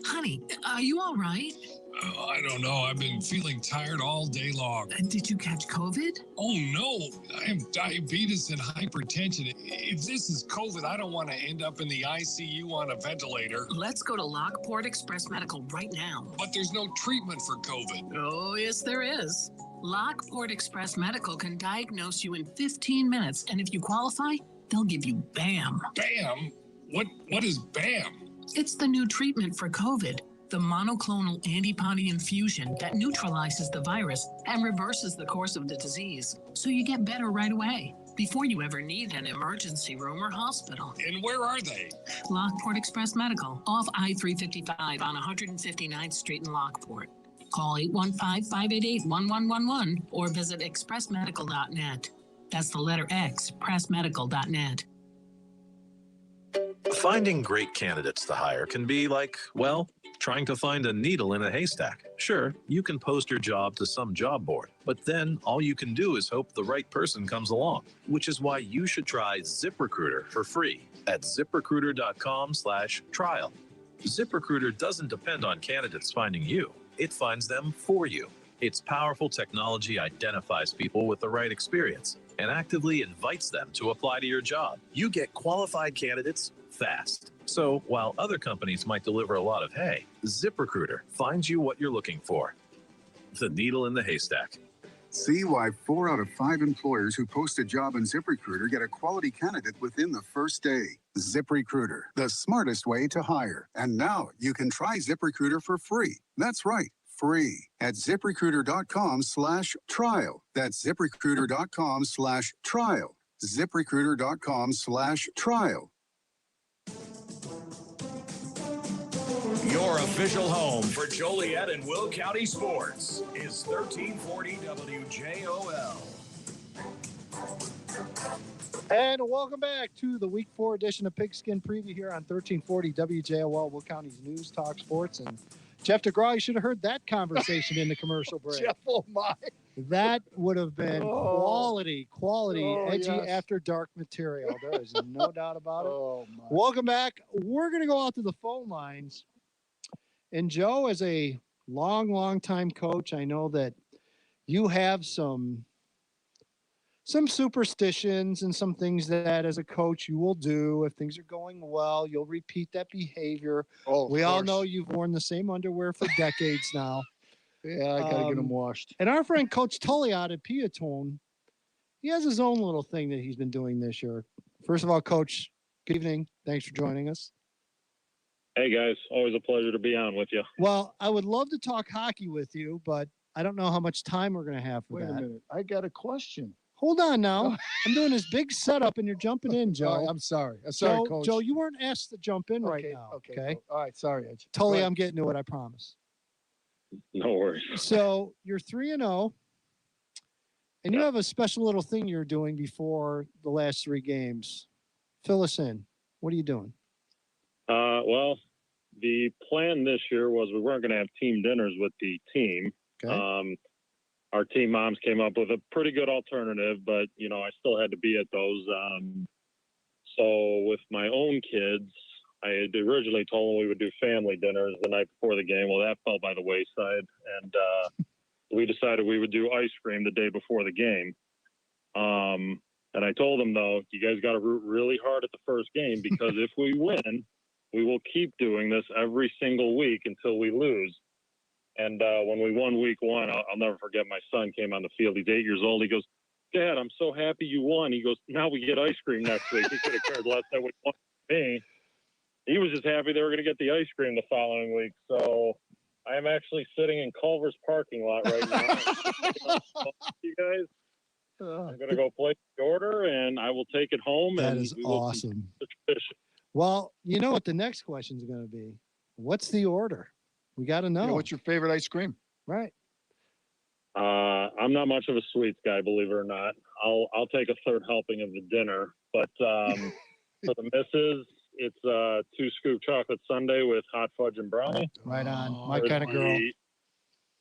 Honey, are you all right? I don't know. I've been feeling tired all day long. Did you catch COVID? Oh, no. I have diabetes and hypertension. If this is COVID, I don't want to end up in the ICU on a ventilator. Let's go to Lockport Express Medical right now. But there's no treatment for COVID. Oh, yes, there is. Lockport Express Medical can diagnose you in 15 minutes, and if you qualify, they'll give you BAM. BAM? What is BAM? It's the new treatment for COVID, the monoclonal antibody infusion that neutralizes the virus and reverses the course of the disease, so you get better right away, before you ever need an emergency room or hospital. And where are they? Lockport Express Medical, off I-355 on 159th Street in Lockport. Call 815-588-1111 or visit expressmedical.net. That's the letter X, expressmedical.net. Finding great candidates to hire can be like, well, trying to find a needle in a haystack. Sure, you can post your job to some job board, but then all you can do is hope the right person comes along, which is why you should try ZipRecruiter for free at ZipRecruiter.com/trial. ZipRecruiter doesn't depend on candidates finding you. It finds them for you. Its powerful technology identifies people with the right experience and actively invites them to apply to your job. You get qualified candidates fast. So while other companies might deliver a lot of hay, ZipRecruiter finds you what you're looking for. The needle in the haystack. See why 4 out of 5 employers who post a job in ZipRecruiter get a quality candidate within the first day. ZipRecruiter, the smartest way to hire. And now you can try ZipRecruiter for free. That's right, free at ZipRecruiter.com/trial. That's ZipRecruiter.com/trial. ZipRecruiter.com/trial. Your official home for Joliet and Will County sports is 1340 WJOL. And welcome back to the Week 4 edition of Pigskin Preview here on 1340 WJOL, Will County's News Talk Sports. And Jeff DeGraw, you should have heard that conversation in the commercial break. Jeff, oh my. That would have been quality, edgy yes. after dark material. There is no doubt about it. Oh my. Welcome back. We're going to go out to the phone lines. And Joe, as a long time coach, I know that you have some superstitions and some things that as a coach you will do. If things are going well, you'll repeat that behavior. Oh, we all know you've worn the same underwear for decades now. Yeah, I got to get them washed. And our friend Coach Tully out at Piatone, he has his own little thing that he's been doing this year. First of all, Coach, good evening. Thanks for joining us. Hey, guys. Always a pleasure to be on with you. Well, I would love to talk hockey with you, but I don't know how much time we're going to have for Wait that. a minute. I got a question. Hold on now. I'm doing this big setup and you're jumping in, Joe. All right, I'm sorry. I'm sorry, Joe, Coach. Joe, you weren't asked to jump in right now. Okay. All right. Sorry, Edge. Tully, Go ahead. I'm getting to it, I promise. No worries. So you're 3-0, and you have a special little thing you're doing before the last 3 games. Fill us in. What are you doing? Well, the plan this year was we weren't going to have team dinners with the team. Okay. Our team moms came up with a pretty good alternative, but, I still had to be at those. So with my own kids, I had originally told them we would do family dinners the night before the game. Well, that fell by the wayside, and we decided we would do ice cream the day before the game. And I told them, though, you guys got to root really hard at the first game because if we win, we will keep doing this every single week until we lose. And when we won week 1, I'll never forget, my son came on the field. He's 8 years old. He goes, Dad, I'm so happy you won. He goes, now we get ice cream next week. He could have cared less that we won me. He was just happy they were going to get the ice cream the following week. So I am actually sitting in Culver's parking lot right now. You guys, I'm going to go place the order, and I will take it home. That and is we will awesome. tradition. Well, you know what the next question is going to be? What's the order? We got to know. Yeah, what's your favorite ice cream? Right. I'm not much of a sweets guy, believe it or not. I'll take a third helping of the dinner, but for the missus, it's 2-scoop chocolate sundae with hot fudge and brownie. Right on. My For kind of girl.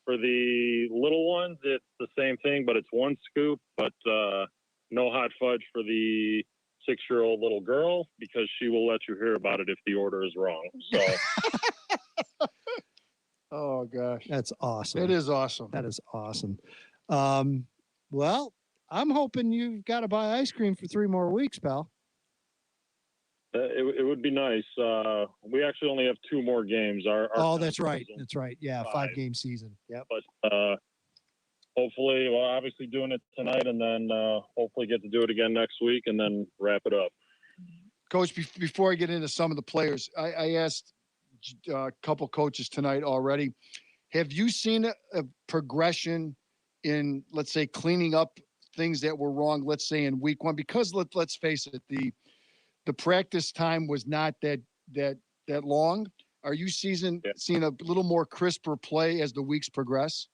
For the little ones, it's the same thing, but it's 1 scoop, but no hot fudge for the 6-year-old little girl because she will let you hear about it if the order is wrong. So. Oh gosh, that's awesome. It is awesome. That is awesome. Well, I'm hoping you've got to buy ice cream for 3 more weeks, pal. It would be nice. We actually only have 2 more games. Oh, that's right. That's right. Yeah, 5-game season. Yep. But hopefully, well, obviously doing it tonight, and then hopefully get to do it again next week, and then wrap it up. Coach, before I get into some of the players, I asked a couple coaches tonight already. Have you seen a progression in, let's say, cleaning up things that were wrong, let's say in week 1? Because let's face it, the practice time was not that long. Are you seeing a little more crisper play as the weeks progress?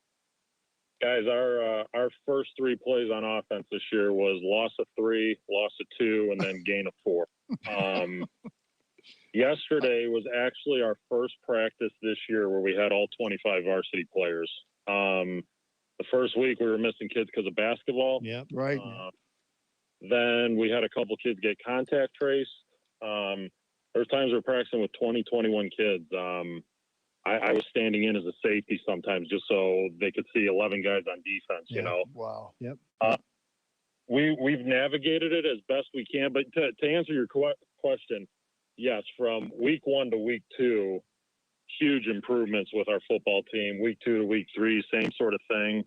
Guys, our first 3 plays on offense this year was loss of 3, loss of 2, and then gain of 4. Yesterday was actually our first practice this year where we had all 25 varsity players. The first week we were missing kids because of basketball. Yep, right. Then we had a couple kids get contact traced. There's times we're practicing with 20, 21 kids. I was standing in as a safety sometimes just so they could see 11 guys on defense, you know. Wow. Yep. We've navigated it as best we can, but to answer your question, yes, from week 1 to week 2, huge improvements with our football team. Week 2 to week 3, same sort of thing.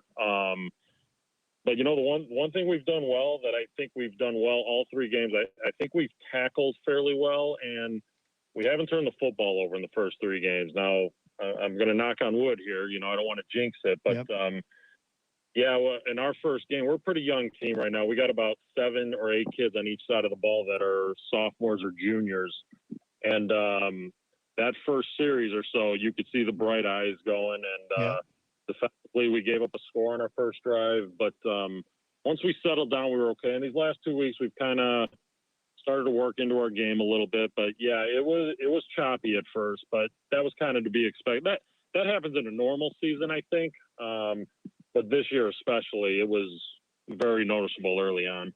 But you know, the one thing we've done well that I think we've done well all 3 games, I think we've tackled fairly well, and we haven't turned the football over in the first 3 games. Now, I'm going to knock on wood here. You know, I don't want to jinx it, but yeah, well, in our first game, we're a pretty young team right now. We got about 7 or 8 kids on each side of the ball that are sophomores or juniors. And that first series or so, you could see the bright eyes going. And defensively, we gave up a score on our first drive. But once we settled down, we were okay. And these last 2 weeks, we've kind of started to work into our game a little bit. But yeah, it was choppy at first, but that was kind of to be expected. That happens in a normal season, I think. But this year especially, it was very noticeable early on.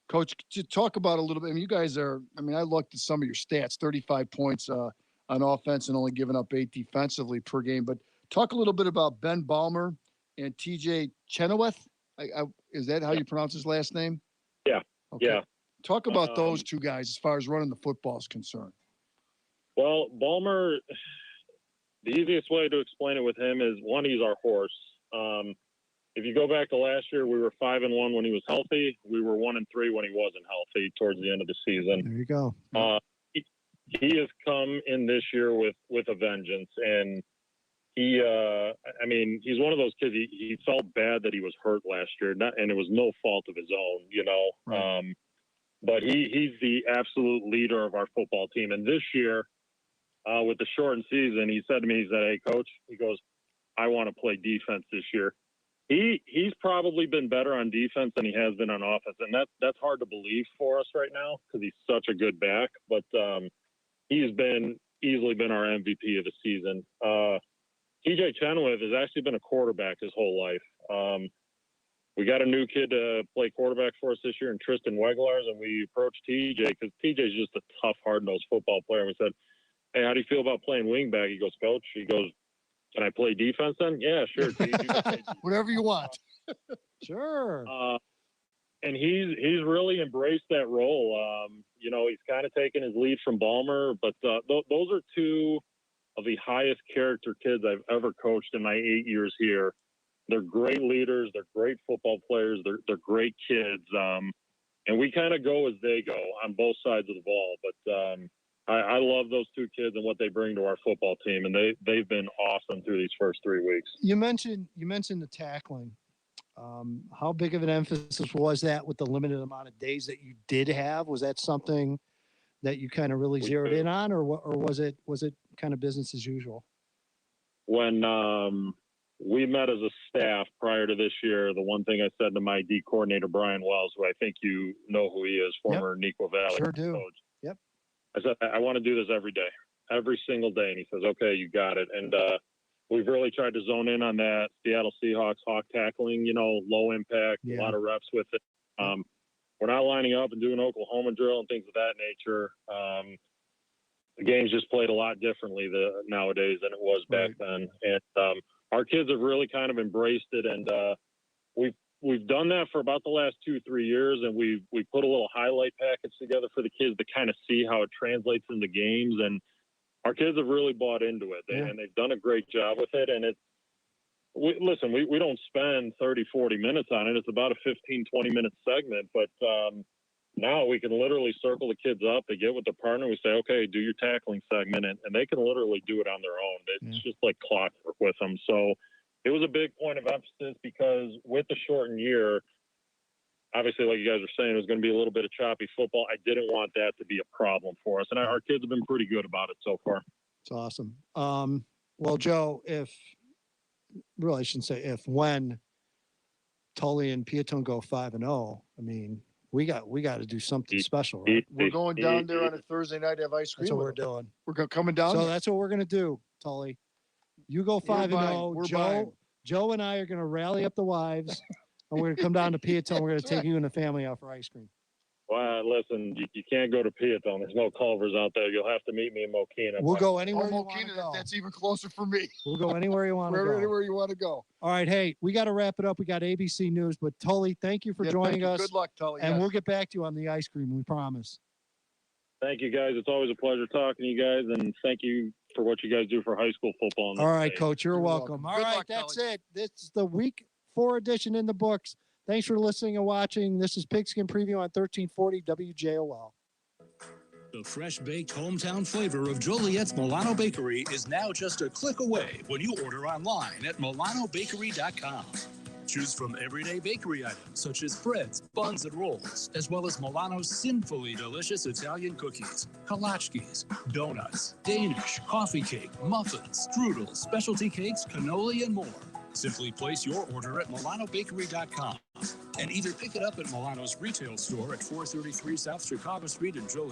Coach, to talk about a little bit, I mean, you guys are, I mean, I looked at some of your stats, 35 points on offense and only giving up 8 defensively per game. But talk a little bit about Ben Balmer and TJ Chenoweth. Is that how you pronounce his last name? Yeah. Okay. Yeah. Talk about those 2 guys as far as running the football is concerned. Well, Balmer, the easiest way to explain it with him is, one, he's our horse. If you go back to last year, we were 5-1 when he was healthy. We were 1-3 when he wasn't healthy towards the end of the season. There you go. He has come in this year with a vengeance, and he, I mean, he's one of those kids. He felt bad that he was hurt last year, and it was no fault of his own, you know. Right. But he's the absolute leader of our football team. And this year, with the shortened season, he said to me, he said, "Hey, Coach," he goes, "I want to play defense this year." He's probably been better on defense than he has been on offense, and that's hard to believe for us right now because he's such a good back. But he's easily been our MVP of the season. TJ Chenoweth has actually been a quarterback his whole life. We got a new kid to play quarterback for us this year, in Tristan Weglars, and we approached TJ because TJ's just a tough, hard-nosed football player. And we said, "Hey, how do you feel about playing wingback?" He goes, "Coach," he goes, "Can I play defense then?" "Yeah, sure." Whatever you want. Sure. And he's really embraced that role. You know, he's kind of taken his lead from Balmer, but those are 2 of the highest character kids I've ever coached in my 8 years here. They're great leaders. They're great football players. They're great kids. And we kind of go as they go on both sides of the ball. But I love those 2 kids and what they bring to our football team, and they've been awesome through these first 3 weeks. You mentioned the tackling. How big of an emphasis was that with the limited amount of days that you did have? Was that something that you kind of really zeroed in on, or was it kind of business as usual? When we met as a staff prior to this year, the one thing I said to my D coordinator, Brian Wells, who I think you know who he is, former Neuqua Valley coach. Yep. I said, I want to do this every day, every single day. And he says, okay, you got it. And we've really tried to zone in on that Seattle Seahawks hawk tackling, low impact, a lot of reps with it. We're not lining up and doing Oklahoma drill and things of that nature. The game's just played a lot differently nowadays than it was back then. And our kids have really kind of embraced it. And we've done that for about the last 2-3 years. And we put a little highlight package together for the kids to kind of see how it translates into games. And our kids have really bought into it, and they've done a great job with it. And we don't spend 30, 40 minutes on it. It's about a 15, 20-minute segment. But now we can literally circle the kids up. They get with the partner. We say, okay, do your tackling segment. And they can literally do it on their own. It's just like clockwork with them. So it was a big point of emphasis because with the shortened year, obviously, like you guys are saying, it was going to be a little bit of choppy football. I didn't want that to be a problem for us. And our kids have been pretty good about it so far. It's awesome. Well, Joe, when Tully and Piatone go 5-0, I mean, we got to do something special, right? We're going down there on a Thursday night to have ice cream. That's what we're doing. We're coming down. So that's what we're going to do, Tully. You go 5-0. Joe and I are going to rally up the wives. And we're going to come down to Piatone. We're going to take you and the family out for ice cream. Well, listen, you can't go to Piatone. There's no Culvers out there. You'll have to meet me in Mokina. We'll go anywhere you want to go. That's even closer for me. We'll go anywhere you want to go. Anywhere you want to go. All right. Hey, we got to wrap it up. We got ABC News. But Tully, thank you for joining us. Good luck, Tully. And we'll get back to you on the ice cream. We promise. Thank you, guys. It's always a pleasure talking to you guys. And thank you for what you guys do for high school football. All right, Coach. You're welcome. All right. That's it. This is the Week 4 edition in the books. Thanks for listening and watching. This is Pigskin Preview on 1340 WJOL. The fresh-baked hometown flavor of Joliet's Milano Bakery is now just a click away when you order online at MilanoBakery.com. Choose from everyday bakery items such as breads, buns, and rolls, as well as Milano's sinfully delicious Italian cookies, halachkis, donuts, Danish, coffee cake, muffins, strudels, specialty cakes, cannoli, and more. Simply place your order at MilanoBakery.com and either pick it up at Milano's retail store at 433 South Chicago Street in Joliet,